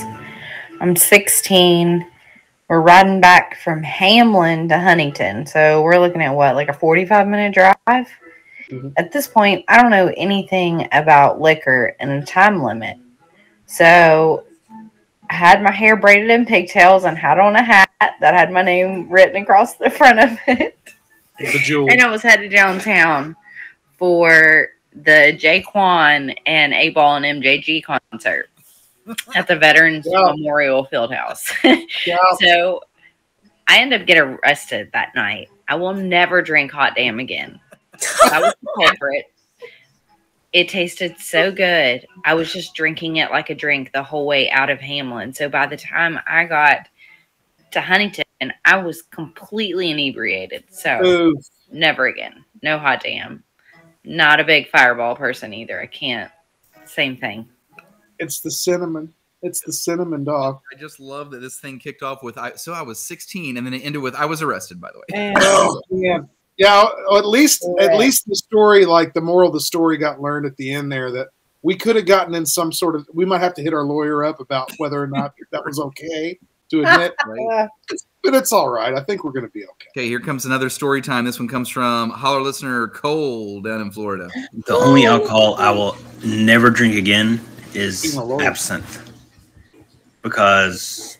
I'm 16. We're riding back from Hamlin to Huntington. So we're looking at what, like a 45-minute drive? Mm-hmm. At this point, I don't know anything about liquor and a time limit. So I had my hair braided in pigtails and had on a hat that had my name written across the front of it. And I was headed downtown for the Jaquan and A-Ball and MJG concert at the Veterans Memorial Fieldhouse. So I ended up getting arrested that night. I will never drink Hot Damn again. I was the culprit. It tasted so good. I was just drinking it like a drink the whole way out of Hamlin. So by the time I got to Huntington, I was completely inebriated. So never again. No Hot Damn. Not a big Fireball person either. I can't. Same thing. It's the cinnamon. It's the cinnamon dog. I just love that this thing kicked off with I was 16 and then it ended with I was arrested, by the way. Yeah, at least the story, like the moral of the story got learned at the end there, that we could have gotten in some sort of, we might have to hit our lawyer up about whether or not that was okay to admit. Right? But it's all right. I think we're going to be okay. Okay, here comes another story time. This one comes from Holler listener Cole down in Florida. The only alcohol I will never drink again is absinthe, because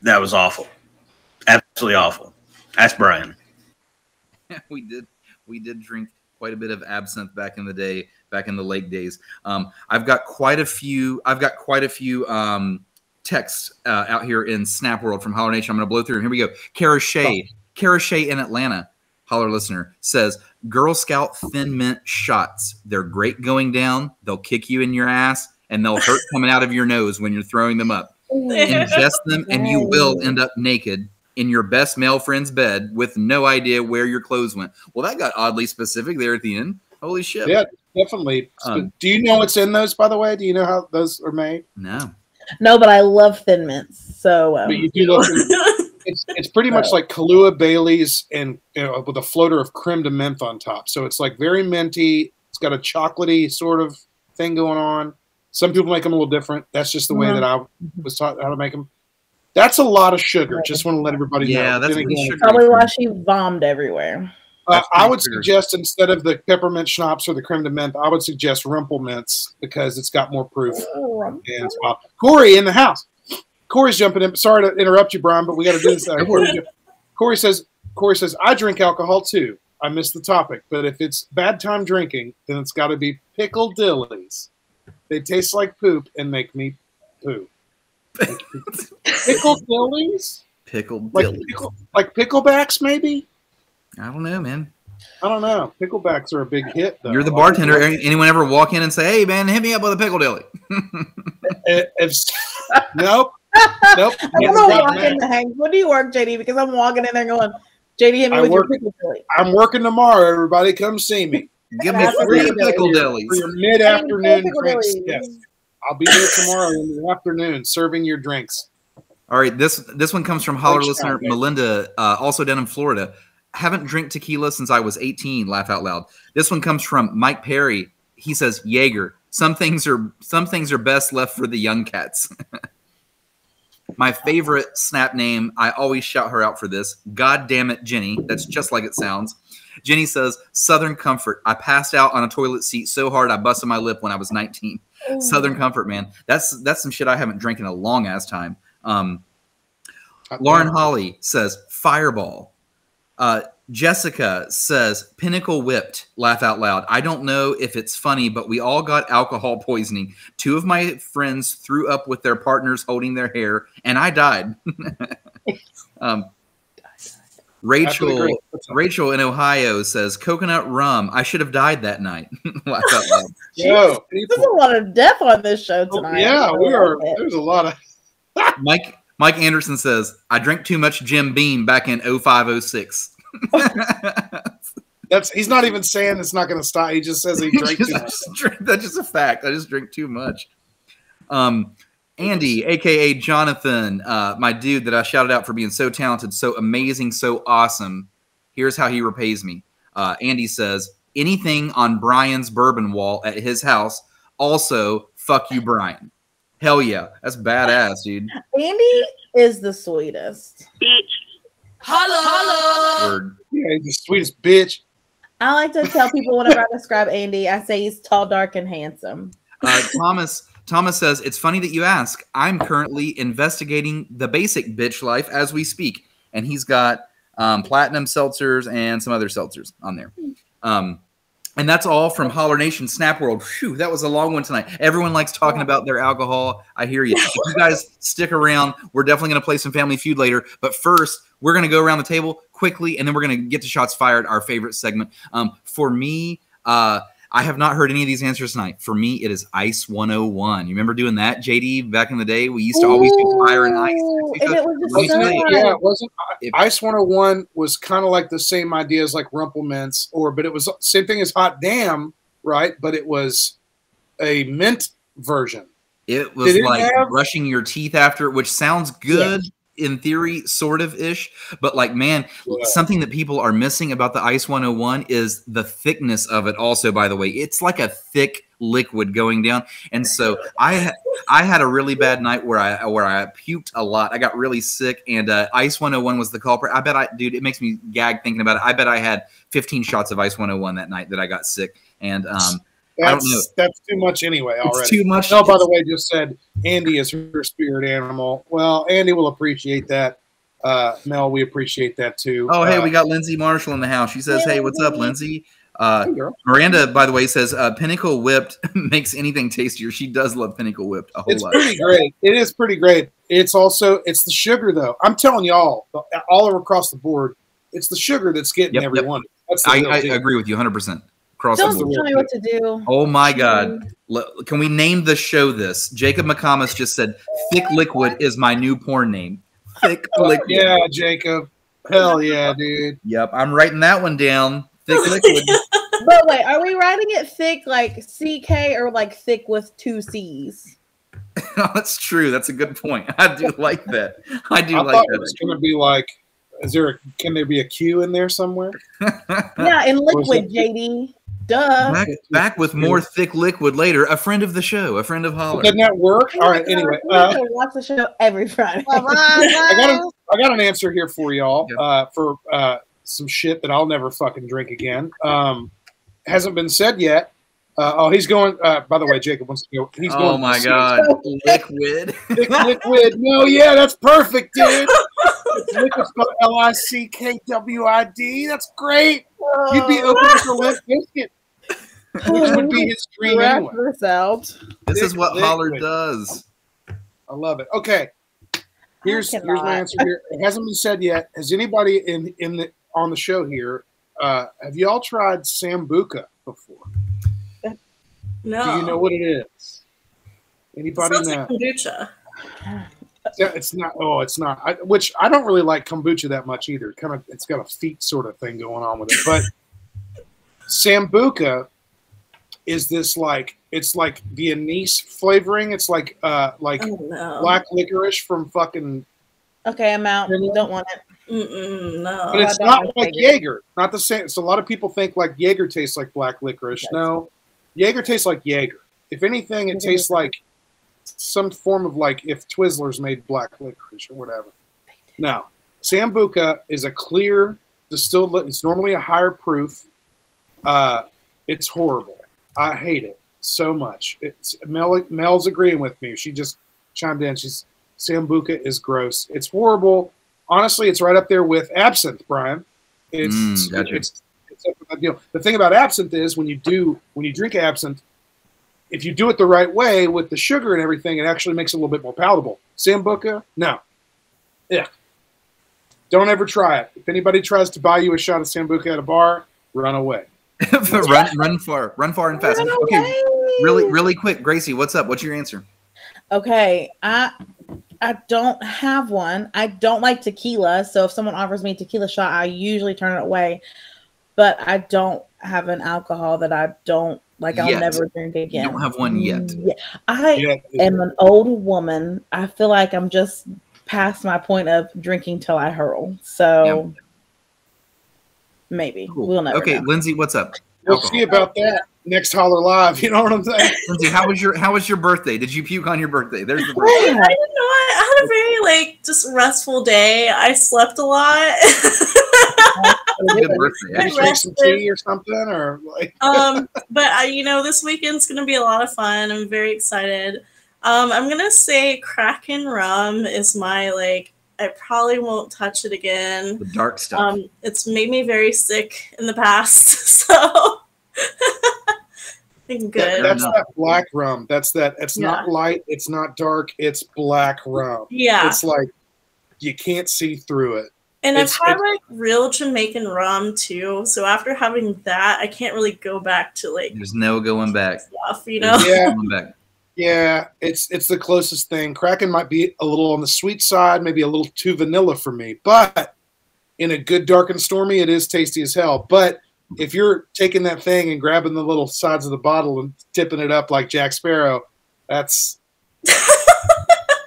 that was awful. Absolutely awful. Ask Brian. We did drink quite a bit of absinthe back in the day, back in the lake days. I've got quite a few texts out here in Snap World from Holler Nation. I'm going to blow through them. Here we go. Kara Shea in Atlanta, Holler listener, says Girl Scout Thin Mint shots. They're great going down. They'll kick you in your ass and they'll hurt coming out of your nose when you're throwing them up. Ingest them and you will end up naked in your best male friend's bed with no idea where your clothes went. Well, that got oddly specific there at the end. Holy shit. Yeah, definitely. Do you know what's in those, by the way? Do you know how those are made? No. No, but I love Thin Mints. So but you do love it's pretty much like Kahlua Bailey's and with a floater of creme de menthe on top. So it's like very minty. It's got a chocolatey sort of thing going on. Some people make them a little different. That's just the way that I was taught how to make them. That's a lot of sugar. Just want to let everybody know. Yeah, that's probably why she vomed everywhere. I would suggest instead of the peppermint schnapps or the creme de menthe, I would suggest Rumple Mints because it's got more proof. And Corey in the house. Corey's jumping in. Sorry to interrupt you, Brian, but we got to do this. Corey says, I drink alcohol too. I missed the topic, but if it's bad time drinking, then it's got to be pickle dillies. They taste like poop and make me poo. Pickle dillies? Like picklebacks, maybe? I don't know, man. I don't know. Picklebacks are a big hit, though. You're the bartender. Anyone ever walk in and say, "Hey, man, hit me up with a pickle dilly"? Nope. Nope. I'm gonna walk in the hang. What do you work, JD? Because I'm walking in there going, JD, hit me with your pickle dilly. I'm working tomorrow. Everybody, come see me. Give me 3 pickle dillies for your mid-afternoon drinks. Yes, I'll be there tomorrow in the afternoon serving your drinks. All right, this one comes from Holler listener Melinda, also down in Florida. Haven't drank tequila since I was 18. Laugh out loud. This one comes from Mike Perry. He says Jaeger. Some things are best left for the young cats. My favorite snap name. I always shout her out for this. God damn it, Jenny. That's just like it sounds. Jenny says Southern Comfort. I passed out on a toilet seat so hard I busted my lip when I was 19. Ooh. Southern Comfort, man. That's some shit I haven't drank in a long ass time. Lauren Holly says Fireball. Jessica says Pinnacle Whipped. Laugh out loud. I don't know if it's funny, but we all got alcohol poisoning. 2 of my friends threw up with their partners holding their hair, and I died. Rachel in Ohio says coconut rum. I should have died that night. Laugh out loud. There's a lot of death on this show tonight. Yeah, there's a lot of Mike Anderson says, I drank too much Jim Beam back in 0506. He's not even saying it's not going to stop. He just says he drank too much. That's just a fact. I just drink too much. Andy, a.k.a. Jonathan, my dude that I shouted out for being so talented, so amazing, so awesome. Here's how he repays me. Andy says, anything on Brian's bourbon wall at his house. Also, fuck you, Brian. Hell yeah. That's badass, dude. Andy is the sweetest. Holla! Word. Yeah, he's the sweetest bitch. I like to tell people whenever I describe Andy, I say he's tall, dark, and handsome. Thomas says, it's funny that you ask. I'm currently investigating the basic bitch life as we speak. And he's got platinum seltzers and some other seltzers on there. And that's all from Holler Nation Snap World. Phew, that was a long one tonight. Everyone likes talking about their alcohol. I hear you. If you guys stick around, we're definitely going to play some Family Feud later. But first, we're going to go around the table quickly, and then we're going to get to Shots Fired, our favorite segment. For me, I have not heard any of these answers tonight. For me, it is Ice 101. You remember doing that, JD, back in the day? We used to always do fire and ice. And it was just it wasn't. Ice 101 was kind of like the same idea as like Rumple Mints, but it was same thing as Hot Damn, right? But it was a mint version. It was like brushing your teeth after, which sounds good. Yeah. In theory, sort of ish, but like, man, something that people are missing about the Ice 101 is the thickness of it. Also, by the way, it's like a thick liquid going down. And so I had a really bad night where I puked a lot. I got really sick, and Ice 101 was the culprit. I bet dude, it makes me gag thinking about it. I bet I had 15 shots of Ice 101 that night that I got sick, and I don't know. That's too much anyway already. It's too much. No, by the way, just said Andy is her spirit animal. Well, Andy will appreciate that. Mel, we appreciate that too. Oh, hey, we got Lindsay Marshall in the house. She says, hey, what's up, Lindsay? Miranda, by the way, says Pinnacle Whipped makes anything tastier. She does love Pinnacle Whipped a whole lot. It's pretty great. It is pretty great. It's the sugar, though. I'm telling y'all, all across the board, it's the sugar that's getting everyone. I agree with you 100%. Don't tell me what to do. Oh my God. Can we name the show this? Jacob McComas just said, Thicc Lickwid is my new porn name. Thicc Lickwid. Yeah, Jacob. Hell yeah, dude. Yep, I'm writing that one down. Thicc Lickwid. But wait, are we writing it thick like CK or like thick with 2 C's? That's true. That's a good point. I do like that. I thought it was going to be like, can there be a Q in there somewhere? Yeah, in liquid, JD. Duh. Back with more Thicc Liquid later. A friend of the show, a friend of Holler. Doesn't that work? All right. Anyway, Watch the show every Friday. I got an answer here for y'all for some shit that I'll never fucking drink again. Hasn't been said yet. He's going. By the way, Jacob wants to go. He's going. Oh my god, Lickwid. Lickwid. No, yeah, that's perfect, dude. Lickwid spelled Lickwid. That's great. You'd be open for Limp Bizkit, which would be his dream anyway. This is what Holler does. I love it. Okay, here's my answer here. It hasn't been said yet. Has anybody on the show here? Have y'all tried Sambuca before? No. Do you know what it is? Anybody Sounds know? like kombucha. Yeah, it's not. Oh, it's not. Which I don't really like kombucha that much either. It's got a feet sort of thing going on with it. But Sambuca is this it's like the anise flavoring. It's like black licorice from fucking. Okay, I'm out. Don't want it. No, but it's not like Jaeger. Not the same. So a lot of people think like Jaeger tastes like black licorice. No, Jaeger tastes like Jaeger. If anything, it tastes like some form of like if Twizzlers made black licorice or whatever. Now, Sambuca is a clear distilled. It's normally a higher proof. It's horrible. I hate it so much. Mel's agreeing with me. She just chimed in. Sambuca is gross. It's horrible. Honestly, it's right up there with absinthe, Brian. It's up with that deal. The thing about absinthe is when you drink absinthe, if you do it the right way with the sugar and everything, it actually makes it a little bit more palatable. Sambuca, no. Yeah. Don't ever try it. If anybody tries to buy you a shot of Sambuca at a bar, run away. run far and fast. Okay, really quick, Gracie, what's up? What's your answer? Okay, I don't have one. I don't like tequila, so if someone offers me a tequila shot, I usually turn it away. But I don't have an alcohol that I don't like. I'll never drink again. You don't have one yet. Yeah. I am an old woman. I feel like I'm just past my point of drinking till I hurl. So maybe we'll never. Okay, know. Lindsay, what's up? We'll see about that next Holler Live. You know what I'm saying? Lindsay, how was your birthday? Did you puke on your birthday? There's the birthday. I didn't know. I had a very just restful day. I slept a lot. Good birthday. Did you drink some tea or something, or like? But this weekend's gonna be a lot of fun. I'm very excited. I'm gonna say Kraken rum is my I probably won't touch it again. The dark stuff. It's made me very sick in the past, so I think good. That's that black rum. That's that. It's not light. It's not dark. It's black rum. Yeah. It's like you can't see through it. And I've had real Jamaican rum too. So after having that, I can't really go back to There's no going back. Stuff, you know. Yeah. Yeah, it's the closest thing. Kraken might be a little on the sweet side, maybe a little too vanilla for me, but in a good dark and stormy, it is tasty as hell. But if you're taking that thing and grabbing the little sides of the bottle and tipping it up like Jack Sparrow, that's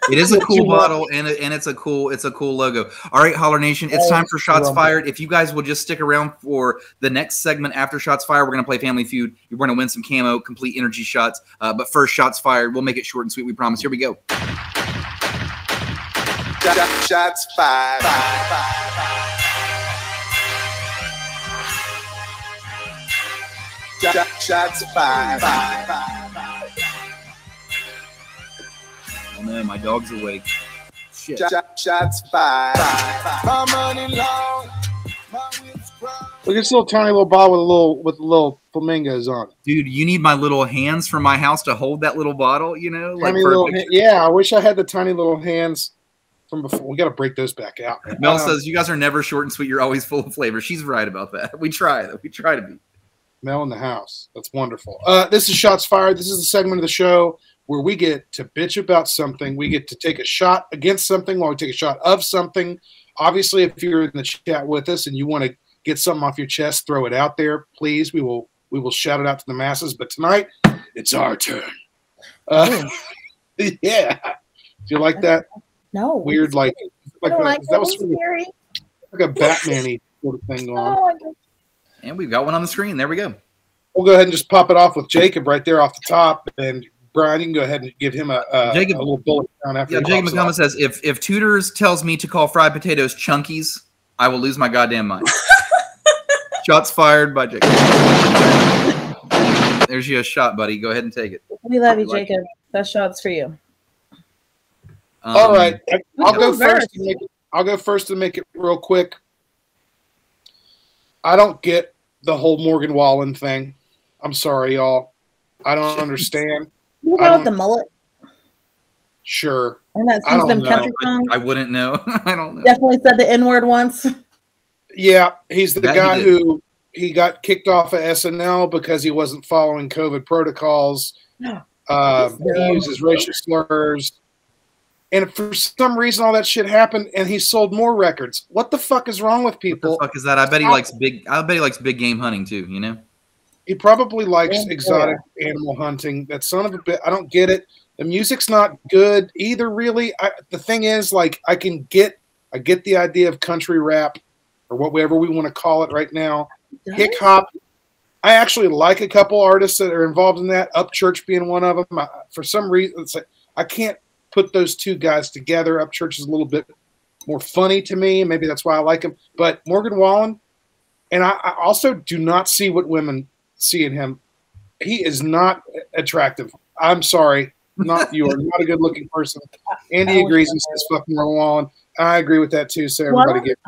it is a cool bottle and it's a cool logo. All right, Holler Nation, it's time for Shots Fired. If you guys will just stick around for the next segment after Shots Fired, we're gonna play Family Feud. You're gonna win some camo, complete energy shots. But first, Shots Fired. We'll make it short and sweet. We promise. Here we go. Shots fired. Shots fired. Oh no, my dog's awake. Shit. Shots fired. Look at this little tiny little bottle with little flamingos on it. Dude, you need my little hands from my house to hold that little bottle, you know? Yeah, I wish I had the tiny little hands from before. We got to break those back out. Man. Mel says, you guys are never short and sweet. You're always full of flavor. She's right about that. We try, though. We try to be. Mel in the house. That's wonderful. This is Shots Fired. This is the segment of the show where we get to bitch about something. We get to take a shot against something while we take a shot of something. Obviously, if you're in the chat with us and you want to get something off your chest, throw it out there, please. We will shout it out to the masses. But tonight, it's our turn. Yeah. Do you like that? No. Weird, that was sort of scary. Like a Batman-y sort of thing going on. And we've got one on the screen. There we go. we'll go ahead and just pop it off with Jacob right there off the top, and Brian, you can go ahead and give him a little bullet down after. Yeah, Jacob McComas says, if Tutors tells me to call fried potatoes chunkies, I will lose my goddamn mind. Shots fired by Jacob. There's your shot, buddy. Go ahead and take it. We love you, Jacob. That shot's for you. All right, I'll go first. I'll go first to make it real quick. I don't get the whole Morgan Wallen thing. I'm sorry, y'all. I don't understand. You know the mullet? Sure. And that sings them country songs. I wouldn't know. I don't know. Definitely said the N-word once. Yeah, he's the guy who he got kicked off of SNL because he wasn't following COVID protocols. He uses racial slurs. And for some reason, all that shit happened, and he sold more records. What the fuck is wrong with people? What the fuck is that? I bet he likes big game hunting too. You know, he probably likes exotic animal hunting. That son of a bitch. I don't get it. The music's not good either. Really, the thing is, like, I get the idea of country rap or whatever we want to call it right now. Hip hop. I actually like a couple artists that are involved in that. Upchurch being one of them. For some reason, it's like, I can't put those two guys together. Upchurch is a little bit more funny to me. Maybe that's why I like him. But Morgan Wallen, and I also do not see what women see in him. He is not attractive. I'm sorry. Not you are not a good looking person. Andy agrees and says fucking Morgan Wallen. I agree with that too. So everybody get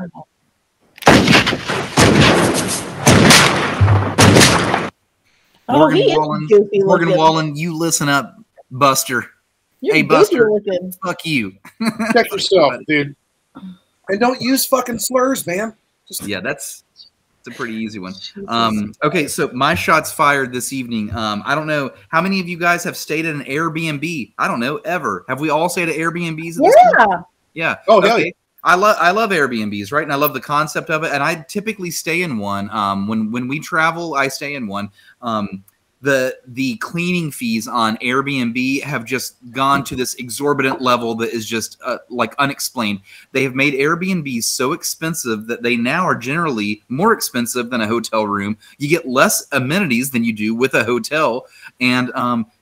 Morgan Wallen, you listen up, Buster. Hey, Buster, fuck you. Check yourself, dude. And don't use fucking slurs, man. Yeah, it's a pretty easy one. Okay, so my shots fired this evening. I don't know how many of you guys have stayed at an Airbnb. I don't know, ever. Have we all stayed at Airbnbs? At this point? Yeah. Oh, hell yeah. I love Airbnbs, right? And I love the concept of it. And I typically stay in one. When we travel, I stay in one. The cleaning fees on Airbnb have just gone to this exorbitant level that is just like unexplained. They have made Airbnbs so expensive that they now are generally more expensive than a hotel room. You get less amenities than you do with a hotel. And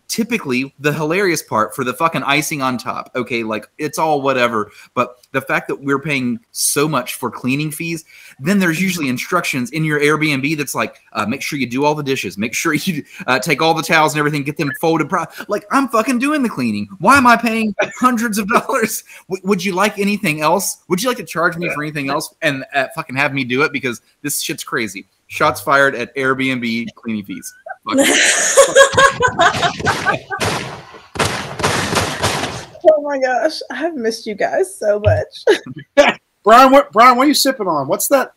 typically the hilarious part for the fucking icing on top, okay, like it's all whatever, but the fact that we're paying so much for cleaning fees, then there's usually instructions in your Airbnb that's like, make sure you do all the dishes, make sure you take all the towels and everything, get them folded. Like, I'm fucking doing the cleaning. Why am I paying hundreds of dollars? Would you like anything else? Would you like to charge me for anything else and fucking have me do it? Because this shit's crazy. Shots fired at Airbnb cleaning fees. Oh my gosh, I've missed you guys so much. Brian, what are you sipping on? What's that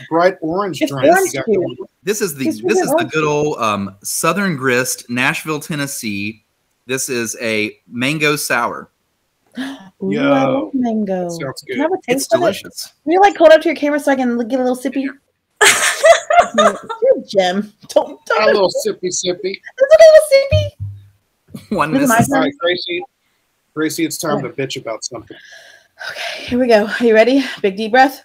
bright orange drink you got going? This is the good old Southern Grist, Nashville, Tennessee. This is a mango sour. Ooh, I love mango. Sounds good. Can I have a taste It's delicious. of it? Will you like hold up to your camera so I can get a little sippy? You're a gem. Don't a little sippy. That's a little sippy. One This is miss. my All right, Gracie, it's time to bitch about something. Okay, here we go. Are you ready? Big deep breath.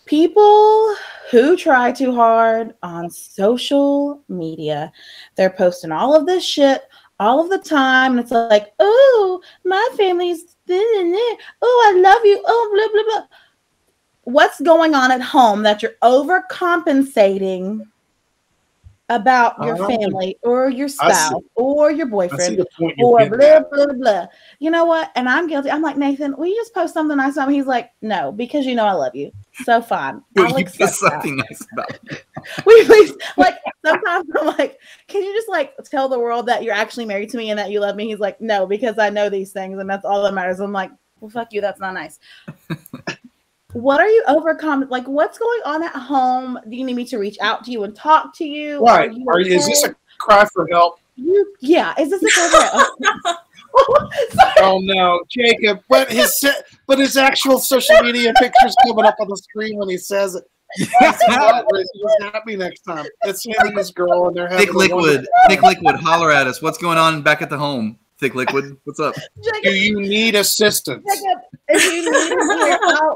People who try too hard on social media, they're posting all of this shit all of the time, and it's like, oh, my family's oh, I love you. Oh, blah blah blah. What's going on at home that you're overcompensating about your family or your spouse or your boyfriend or blah, blah, blah. You know what? And I'm guilty. I'm like, Nathan, will you just post something nice about me? He's like, no, because you know I love you. So fine. You post something nice about me. Please, like, sometimes I'm like, can you just like tell the world that you're actually married to me and that you love me? He's like, no, because I know these things and that's all that matters. I'm like, well, fuck you. That's not nice. What are you overcoming? Like, what's going on at home? Do you need me to reach out to you and talk to you? Right. Is this a cry for help? Is this a cry for help? Oh no, Jacob! But his actual social media picture's coming up on the screen when he says it. What's happening next time? It's him and this girl, and they're having Thicc Lickwid, holler at us. What's going on back at the home? Thicc Lickwid, what's up? Jacob, do you need assistance? Jacob, if you need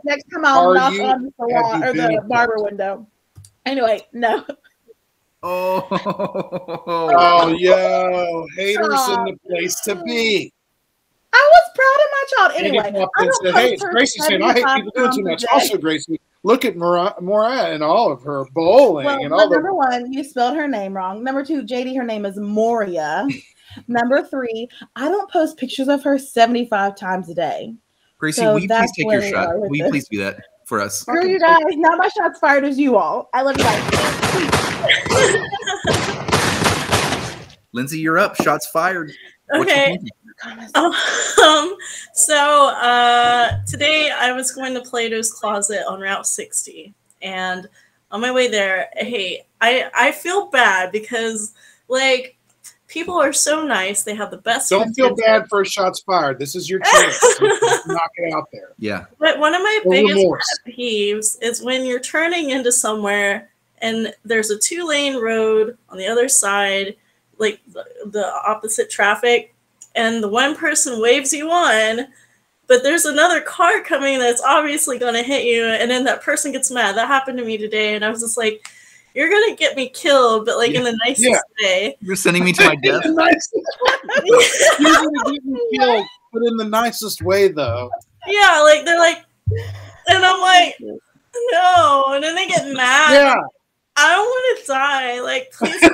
next time I'll knock on the salon or the barber window. Anyway, no. Oh, yo, haters in the place to be. I was proud of my child. Anyway, Andy popped in and said, hey, it's Gracie saying, I hate people doing too much. Also, Gracie, look at Mariah and all of her bowling. Well, and all number one, you spelled her name wrong. Number two, JD, her name is Moria. Number three, I don't post pictures of her 75 times a day. Gracie, So will you please that's take where your we are shot? with Will you this. please do that for us? Screw you guys. Not my shots fired as you all. I love you guys. Lindsay, you're up. Shots fired. What you Okay. thinking? So today I was going to Plato's Closet on Route 60, and on my way there, hey, I feel bad because like people are so nice. They have the best. Don't feel bad for shots fired. This is your chance to knock it out there. Yeah. But one of my No biggest remorse. pet peeves is when you're turning into somewhere and there's a 2-lane road on the other side, like the opposite traffic, and the one person waves you on, but there's another car coming that's obviously going to hit you, and then that person gets mad. That happened to me today, and I was just like, you're going to get me killed, but like in the nicest way. You're sending me to my death. You're going to get me killed, but in the nicest way, though. Yeah, like they're like, and I'm like, no, and then they get mad. Yeah. I don't want to die. Like, please.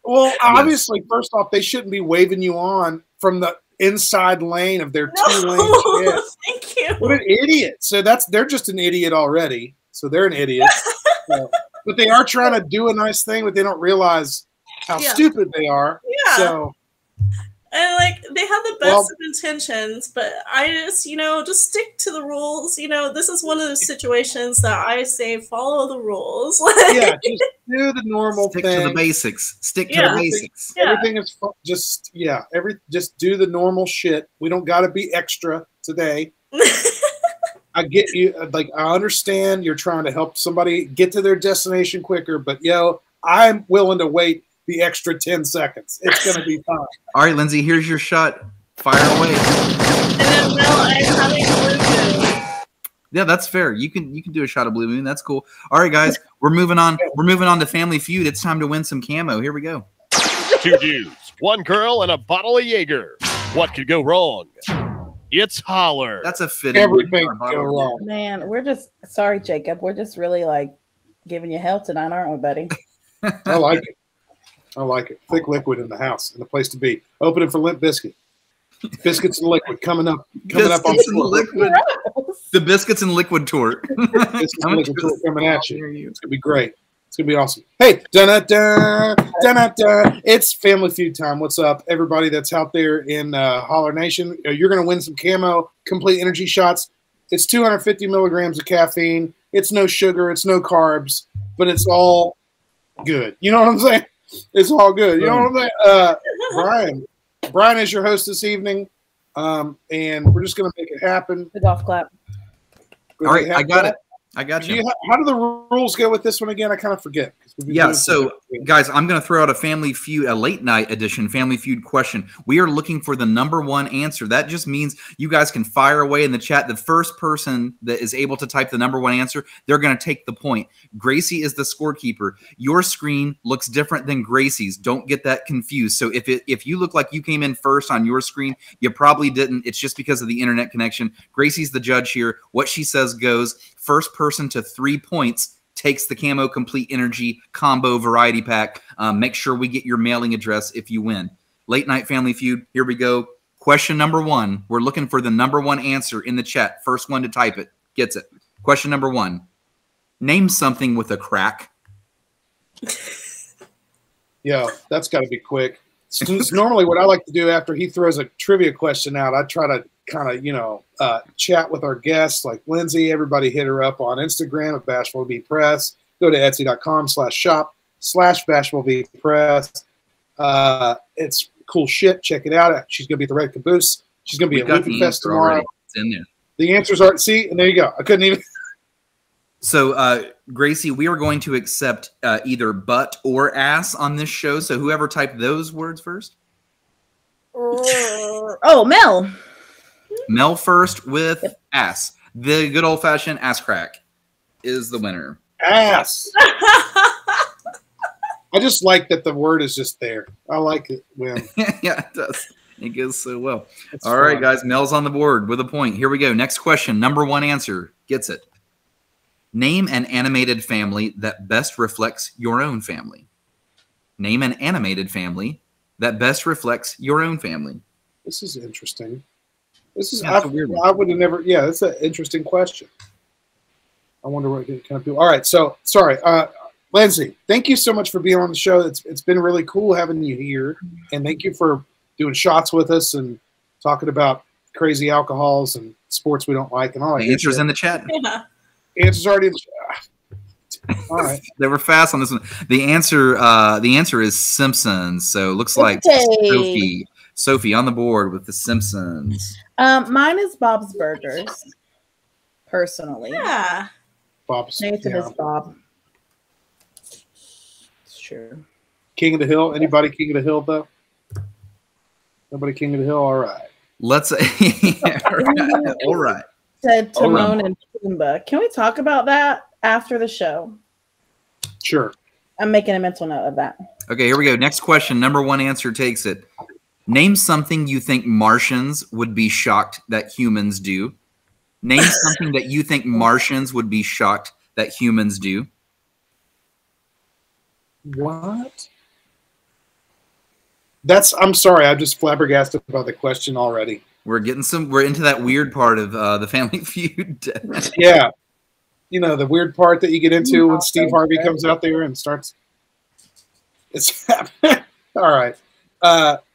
Well, obviously, first off, they shouldn't be waving you on from the inside lane of their two-lane shit. Thank you. What an idiot! So they're just an idiot already. So they're an idiot. But they are trying to do a nice thing, but they don't realize how Yeah. stupid they are. Yeah. So And like they have the best Well- of intentions, but I just, just stick to the rules. This is one of those situations that I say follow the rules. yeah, just do the normal Stick thing. to the basics. Stick to Yeah. the basics. Yeah. Everything is just just do the normal shit. We don't got to be extra today. I get you. Like, I understand you're trying to help somebody get to their destination quicker, but I'm willing to wait the extra 10 seconds. It's going to be fine. All right, Lindsay, here's your shot. Fire away. And then I'm having blue moon. Yeah, that's fair. You can do a shot of Blue Moon. That's cool. All right, guys, we're moving on. We're moving on to Family Feud. It's time to win some camo. Here we go. 2 dudes, 1 girl, and a bottle of Jaeger. What could go wrong? It's Holler. That's a fitting. Everything could go wrong. Man, we're just sorry, Jacob. We're just really like giving you hell tonight, aren't we, buddy? I like it. I like it. Thick liquid in the house and the place to be. Opening for Limp Biscuit. Biscuits and Liquid coming up on Biscuits and tour. Liquid. The Biscuits and Liquid tour. Biscuits and Liquid tour coming at you. It's gonna be great. It's gonna be awesome. Hey, dun-dun-dun. It's Family Feud time. What's up, everybody that's out there in Holler Nation? You're gonna win some camo complete energy shots. It's 250 milligrams of caffeine. It's no sugar. It's no carbs, but it's all good. You know what I'm saying? It's all good. You know what I'm saying? Brian is your host this evening, and we're just gonna make it happen. The golf clap. All right, I got it. I got you. How do the rules go with this one again? I kind of forget. Yeah, so guys, I'm going to throw out a Family Feud, a late night edition Family Feud question. We are looking for the #1 answer. That just means you guys can fire away in the chat. The first person that is able to type the #1 answer, they're going to take the point. Gracie is the scorekeeper. Your screen looks different than Gracie's. Don't get that confused. So if you look like you came in first on your screen, you probably didn't. It's just because of the internet connection. Gracie's the judge here. What she says goes. First person to 3 points takes the Camo Complete Energy Combo Variety Pack. Make sure we get your mailing address if you win. Late Night Family Feud, here we go. Question #1. We're looking for the #1 answer in the chat. First one to type it gets it. Question #1. Name something with a crack. Yeah, that's got to be quick. It's normally what I like to do after he throws a trivia question out, I try to kind of, chat with our guests like Lindsay. Everybody hit her up on Instagram at Bashful V Press. Go to etsy.com/shop/BashfulVPress. It's cool shit. Check it out. She's going to be at the Red Caboose. She's going to be at Loopy Fest tomorrow. Already. It's in there. The answers are, see, and there you go. I couldn't even. So, Gracie, we are going to accept either butt or ass on this show. So whoever typed those words first. Oh, Mel. Mel first with ass. The good old-fashioned ass crack is the winner. Ass. I just like that the word is just there. I like it when yeah, it does. It goes so well. It's All right, fun. guys. Mel's on the board with a point. Here we go. Next question. Number one answer gets it. Name an animated family that best reflects your own family. Name an animated family that best reflects your own family. This is interesting. This is Yeah, it's a weird one. I would have never. Yeah, that's an interesting question. I wonder what kind of people. All right, so sorry, Lindsay. Thank you so much for being on the show. It's been really cool having you here, and thank you for doing shots with us and talking about crazy alcohols and sports we don't like and all that. The answer's in the chat. Yeah. Answer's already in the chat. All right. They were fast on this one. The answer is Simpsons. So it looks like Okay. Sophie on the board with the Simpsons. Mine is Bob's Burgers. Personally, Yeah. Bob's. Nathan Yeah. is Bob. It's true. King of the Hill. Anybody King of the Hill though? Nobody King of the Hill. All right. Let's. All right. Said All right. Timon and Pumbaa. Can we talk about that after the show? Sure. I'm making a mental note of that. Okay, here we go. Next question. Number one answer takes it. Name something you think Martians would be shocked that humans do. Name something that you think Martians would be shocked that humans do. What? I'm sorry. I'm just flabbergasted about the question already. We're into that weird part of the Family Feud. Yeah. You know, the weird part that you get into when Steve Harvey comes out there and starts. It's happening. All right.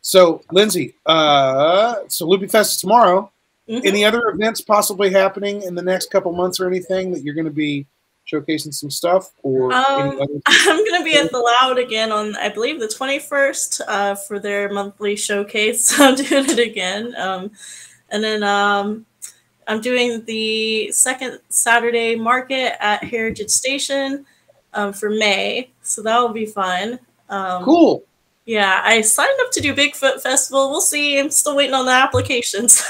So Lindsay, so Loopy Fest is tomorrow. Mhm. Any other events possibly happening in the next couple months or anything that you're going to be showcasing some stuff or any other? I'm going to be at the Loud again on, I believe, the 21st for their monthly showcase. I'm doing it again. And then I'm doing the second Saturday market at Heritage Station for May. So that will be fun. Cool. Yeah, I signed up to do Bigfoot Festival. We'll see. I'm still waiting on the applications.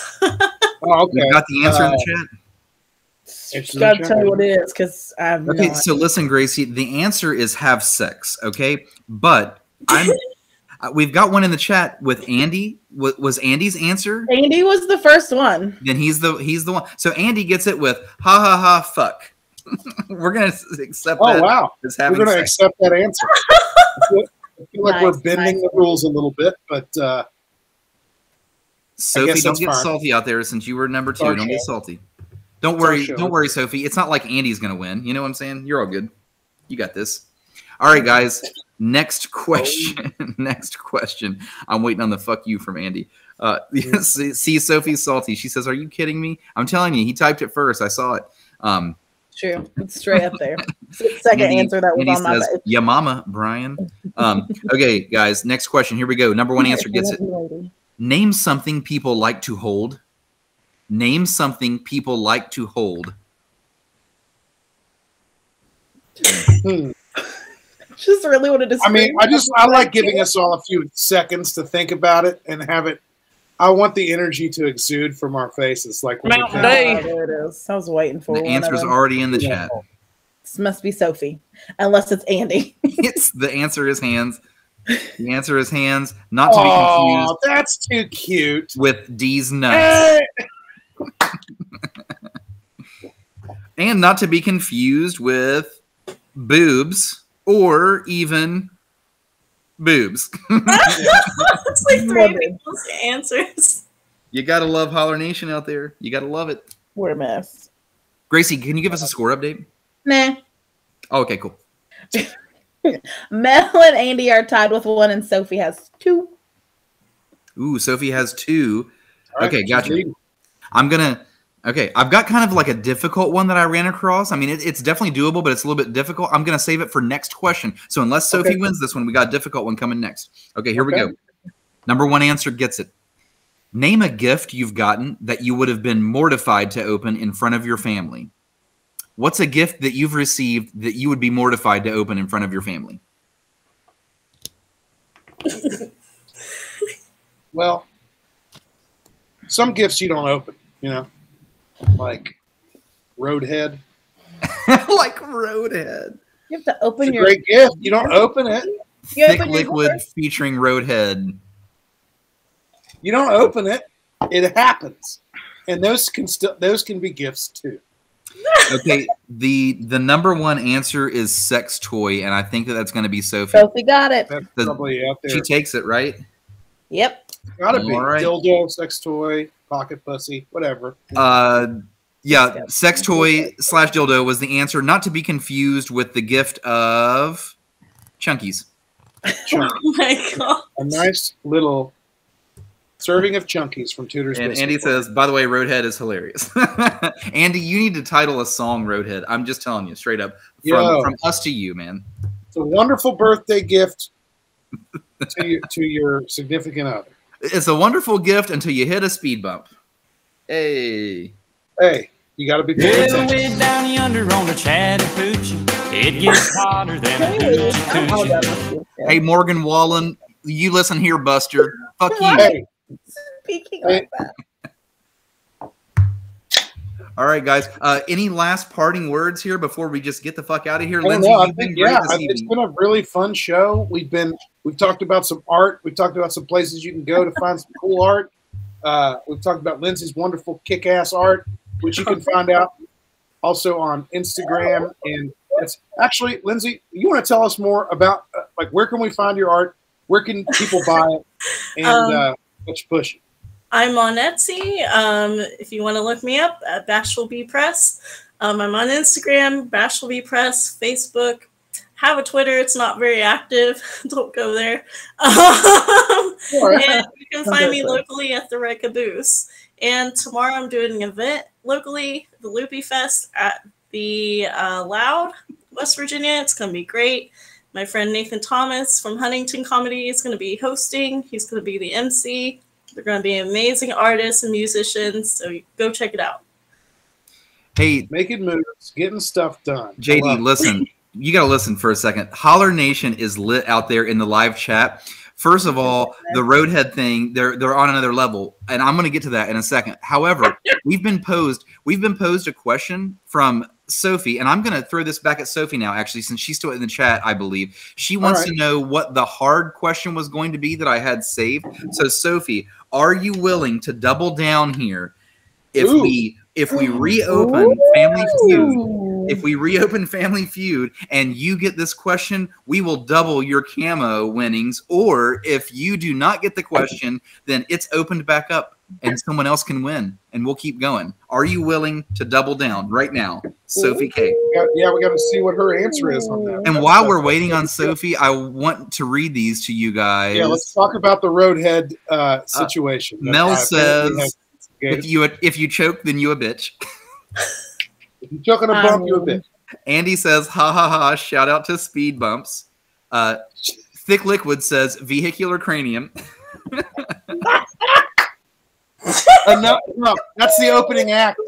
Oh, okay. We got the answer in the chat. Just gotta tell you what it is because I've Okay, so listen, Gracie. The answer is have sex. Okay, but we've got one in the chat with Andy. Was Andy's answer? Andy was the first one. Then he's the one. So Andy gets it with ha ha ha fuck. We're gonna accept that. Oh wow, as we're having going to sex. accept that answer. I feel like we're bending the rules a little bit, but Sophie, guess don't that's get fine. salty out there since you were number two. Our Don't get show. salty. Don't It's our worry. show. Don't worry, Sophie. It's not like Andy's gonna win. You know what I'm saying? You're all good. You got this. All right, guys. Next question. Next question. I'm waiting on the fuck you from Andy. See, Sophie's salty. She says, "Are you kidding me?" I'm telling you, he typed it first. I saw it. True. It's straight up there. Second Andy- answer that was Andy on my says, page. "Ya mama, Brian." Okay, guys. Next question. Here we go. Number one answer gets it. Name something people like to hold. Name something people like to hold. Just really wanted to. I mean, I like giving us all a few seconds to think about it and have it. I want the energy to exude from our faces, like when we Mountain think- Day. There it is. I was waiting for The one answer of is them. already in the chat. This must be Sophie, unless it's Andy. It's the answer is hands. The answer is hands. Not to be Oh, confused that's too cute. with D's nuts. And not to be confused with boobs or even boobs. It's like three people's answers. You gotta love Holler Nation out there. You gotta love it. What a mess. Gracie, can you give us a score update? Nah. Oh, okay, cool. Mel and Andy are tied with 1, and Sophie has 2. Ooh, Sophie has 2. All right, Okay, she's gotcha. leading. Okay, I've got kind of like a difficult one that I ran across. I mean, it's definitely doable, but it's a little bit difficult. I'm going to save it for next question. So unless Sophie Okay. wins this one, we got a difficult one coming next. Okay, here we Okay. go. Number one answer gets it. Name a gift you've gotten that you would have been mortified to open in front of your family. What's a gift that you've received that you would be mortified to open in front of your family? Well, some gifts you don't open, you know, like Roadhead. Like Roadhead. You have to open It's a your. great gift. You don't open it. Thick Liquid featuring Roadhead. You don't open it; it happens, and those can be gifts too. Okay, the number one answer is sex toy, and I think that's going to be Sophie. Sophie got it. That's probably out there. She takes it, right? Yep. Gotta be. All right. Dildo, sex toy, pocket pussy, whatever. Yeah, sex toy / dildo was the answer, not to be confused with the gift of Chunkies. Oh my god! A nice little serving of Chunkies from Tudor's. And Biscuit Andy Bar. says, by the way, Roadhead is hilarious. Andy, you need to title a song Roadhead. I'm just telling you, straight up. From us to you, man. It's a wonderful birthday gift to your significant other. It's a wonderful gift until you hit a speed bump. Hey, you got to be paying attention. Way down yonder on the Chattahoochee, it gets hotter than a hoochie coochie. Hey, Morgan Wallen, you listen here, Buster. Fuck you. Hey. Speaking of that. All right, guys. Any last parting words here before we just get the fuck out of here? I don't Lindsay, know. I you've been think, great this it's evening. been a really fun show. We've talked about some art. We've talked about some places you can go to find some cool art. We've talked about Lindsay's wonderful kick-ass art, which you can find out also on Instagram. And it's actually, Lindsay, you want to tell us more about where can we find your art? Where can people buy it? And let's push it. I'm on Etsy. If you want to look me up at Bashful Bee Press. I'm on Instagram, Bashful Bee Press, Facebook. Have a Twitter. It's not very active. Don't go there. And you can find me locally at the Red Caboose. And tomorrow I'm doing an event locally, the Loopy Fest at the Loud, West Virginia. It's going to be great. My friend Nathan Thomas from Huntington Comedy is going to be hosting. He's going to be the MC. They're going to be amazing artists and musicians, so go check it out. Hey, making moves, getting stuff done. JD, listen. You got to listen for a second. Holler Nation is lit out there in the live chat. First of all, the Roadhead thing, they're on another level, and I'm going to get to that in a second. However, we've been posed a question from Sophie, and I'm going to throw this back at Sophie now, actually, since she's still in the chat, I believe. She wants to know what the hard question was going to be that I had saved. So, Sophie, are you willing to double down here if we reopen Family Feud? If we reopen Family Feud and you get this question, we will double your camo winnings. Or if you do not get the question, then it's opened back up and someone else can win, and we'll keep going. Are you willing to double down right now, Sophie K? Yeah, we got to see what her answer is on that. And while we're waiting on Sophie, I want to read these to you guys. Yeah, let's talk about the Roadhead situation. Mel says, if you choke, then you a bitch. If you choke on a bump, you a bitch. Andy says, ha ha ha, shout out to speed bumps. Thick Liquid says, vehicular cranium. No, that's the opening act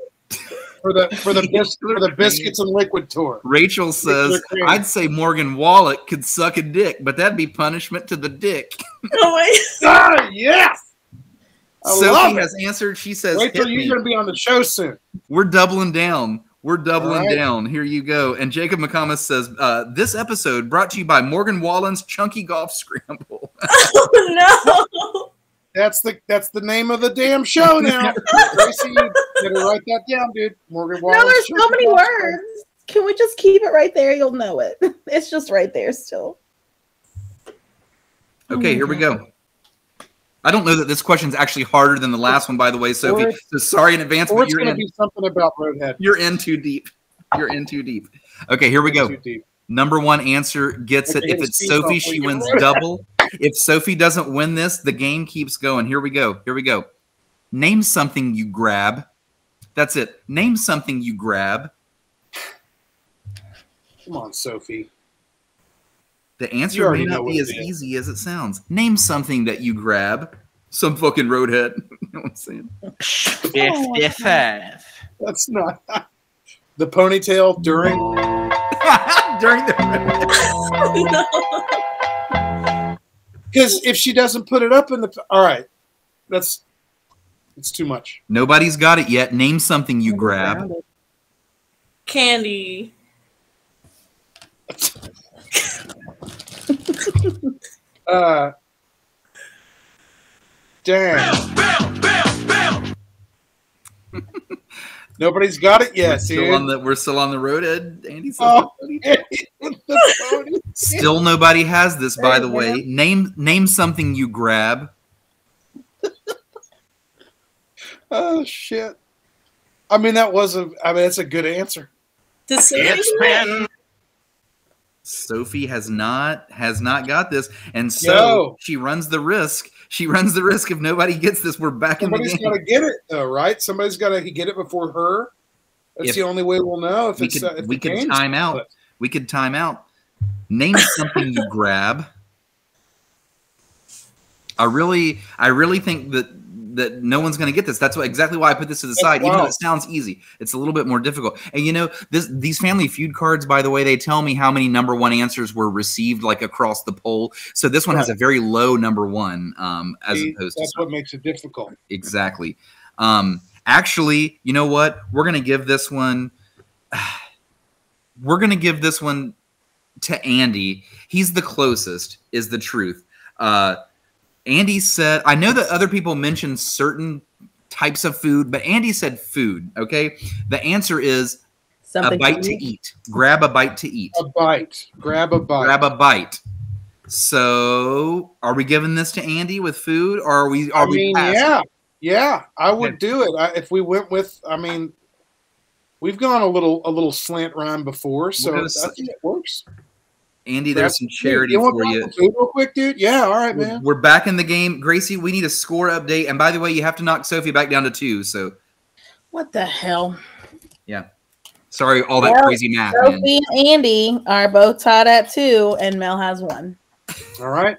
for the biscuits and liquid tour. Rachel says, I'd say Morgan Wallet could suck a dick, but that'd be punishment to the dick. Oh my God, yes. Sophie has answered. She says, wait till you're going to be on the show soon. We're doubling down. We're doubling down. Here you go. And Jacob McComas says, this episode brought to you by Morgan Wallen's Chunkie Golf Scramble. Oh, no. That's the name of the damn show now. Gracie, you better write that down, dude. Morgan Wallen's. No, there's so many words. Can we just keep it right there? You'll know it. It's just right there still. Okay, here we go. I don't know that this question's actually harder than the last one, by the way, Sophie. So sorry in advance, but you're going to be something about Roadhead. You're in too deep. You're in too deep. Okay, here we go. Number one answer gets it. If it's Sophie, she wins double. If Sophie doesn't win this, the game keeps going. Here we go. Here we go. Name something you grab. That's it. Name something you grab. Come on, Sophie. The answer may not be as easy as it sounds. Name something that you grab. Some fucking Roadhead. You know what I'm saying? 55. That's not the ponytail during No. Because if she doesn't put it up in the all right, it's too much. Nobody's got it yet. Name something you grab. Candy. Damn. Nobody's got it yet, We're still on the road, Ed. Andy says Oh, still nobody has this, by the way. Name something you grab. Oh shit! I mean, that's a good answer. Sophie has not got this, and so she runs the risk. She runs the risk if nobody gets this. We're back in the game. Somebody's got to get it, though, right? Somebody's got to get it before her. That's the only way we'll know if we could time out. We could time out. Name something you grab. I really think that no one's going to get this. That's exactly why I put this to the side. Even though it sounds easy, it's a little bit more difficult. And you know, these Family Feud cards, by the way, they tell me how many number one answers were received, like across the poll. So this one has a very low number one, as opposed to. That's what makes it difficult. Exactly. Actually, you know what? We're going to give this one. We're going to give this one to Andy. He's the closest. Is the truth. Andy said, I know that other people mentioned certain types of food, but Andy said food, okay? The answer is a bite to eat. Grab a bite to eat. A bite. Grab a bite. Grab a bite. So, are we giving this to Andy with food, or are we passing? Yeah, I would do it. If we went with, I mean, we've gone a little slant rhyme before, so I think it works. Andy, there's some charity for you. Food real quick, dude? Yeah, all right, man. We're back in the game. Gracie, we need a score update. And by the way, you have to knock Sophie back down to 2. So, what the hell? Yeah. Sorry, all that crazy math. Sophie and Andy are both tied at 2, and Mel has 1. All right.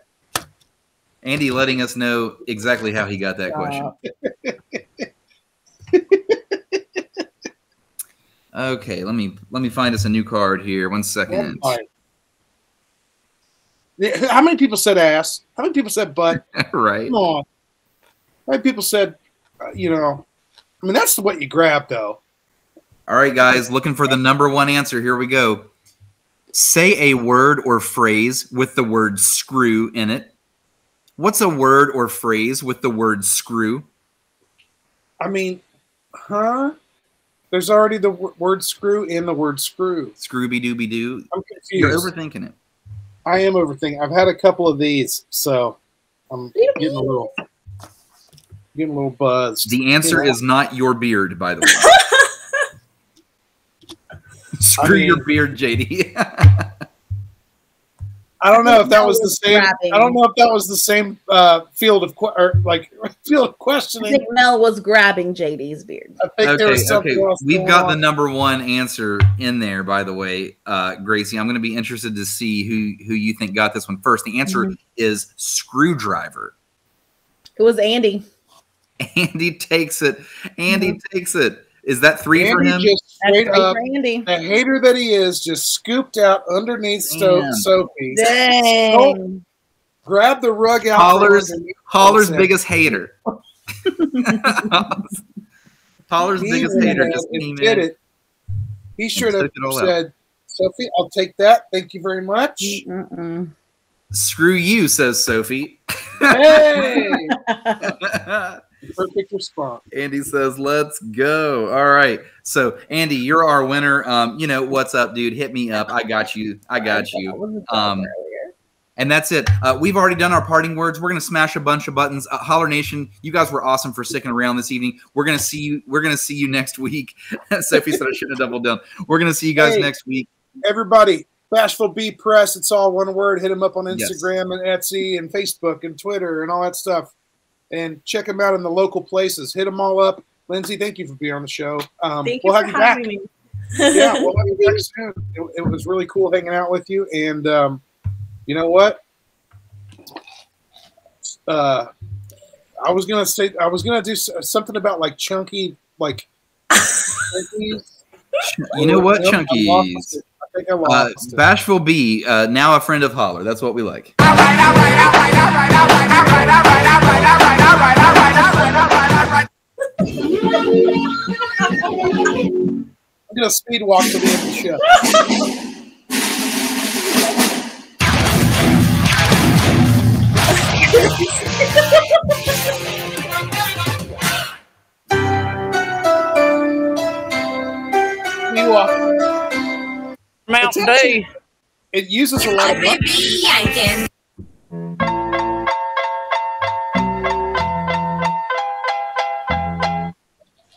Andy letting us know exactly how he got that question. Okay, let me find us a new card here. 1 second. How many people said ass? How many people said butt? Right. Come on. How many people said, I mean, that's what you grab, though. All right, guys, looking for the number one answer. Here we go. Say a word or phrase with the word screw in it. What's a word or phrase with the word screw? I mean, There's already the word screw in the word screw. Scrooby-dooby-doo. I'm confused. You're overthinking it. I am overthinking. I've had a couple of these, so I'm getting a little buzzed. The answer is not your beard, by the way. Screw your beard, JD. I don't know if that was the same. I don't know if that was the same field of questioning. I think Mel was grabbing JD's beard. I think there was something else. We've got the number one answer in there, by the way, Gracie. I'm going to be interested to see who you think got this one first. The answer is screwdriver. It was Andy. Andy takes it. Andy takes it. Is that 3 for him? Just straight up, the hater that he is, just scooped out underneath Sophie. Dang. Grab the rug out. Holler's biggest hater. Holler's biggest hater just came in. It. He should have said, Sophie, I'll take that. Thank you very much. Screw you, says Sophie. Hey! Perfect response. Andy says, let's go. All right. So, Andy, you're our winner. You know, what's up, dude? Hit me up. I got you. And that's it. We've already done our parting words. We're going to smash a bunch of buttons. Holler Nation, you guys were awesome for sticking around this evening. We're going to see you next week. Sophie said I shouldn't have doubled down. We're going to see you guys next week. Everybody, Bashful B Press. It's all one word. Hit them up on Instagram and Etsy and Facebook and Twitter and all that stuff. And check them out in the local places. Hit them all up. Lindsay, thank you for being on the show. Thank you for having me. Yeah, we'll have you back soon. It was really cool hanging out with you. And you know what? I was gonna do something about like Chunkie, like Chunkies. You know what, Chunkies? I think I lost Bashful B, now a friend of Holler. That's what we like. I'm gonna speed walk to the end of the show. Mountain Dew. It uses a lot of money.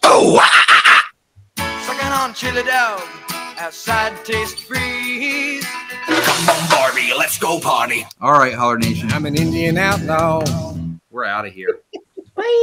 Oh! Sucking on chili dog, outside taste freeze. Come on, Barbie, let's go party. All right, Holler Nation. I'm an Indian outlaw. We're out of here. Bye.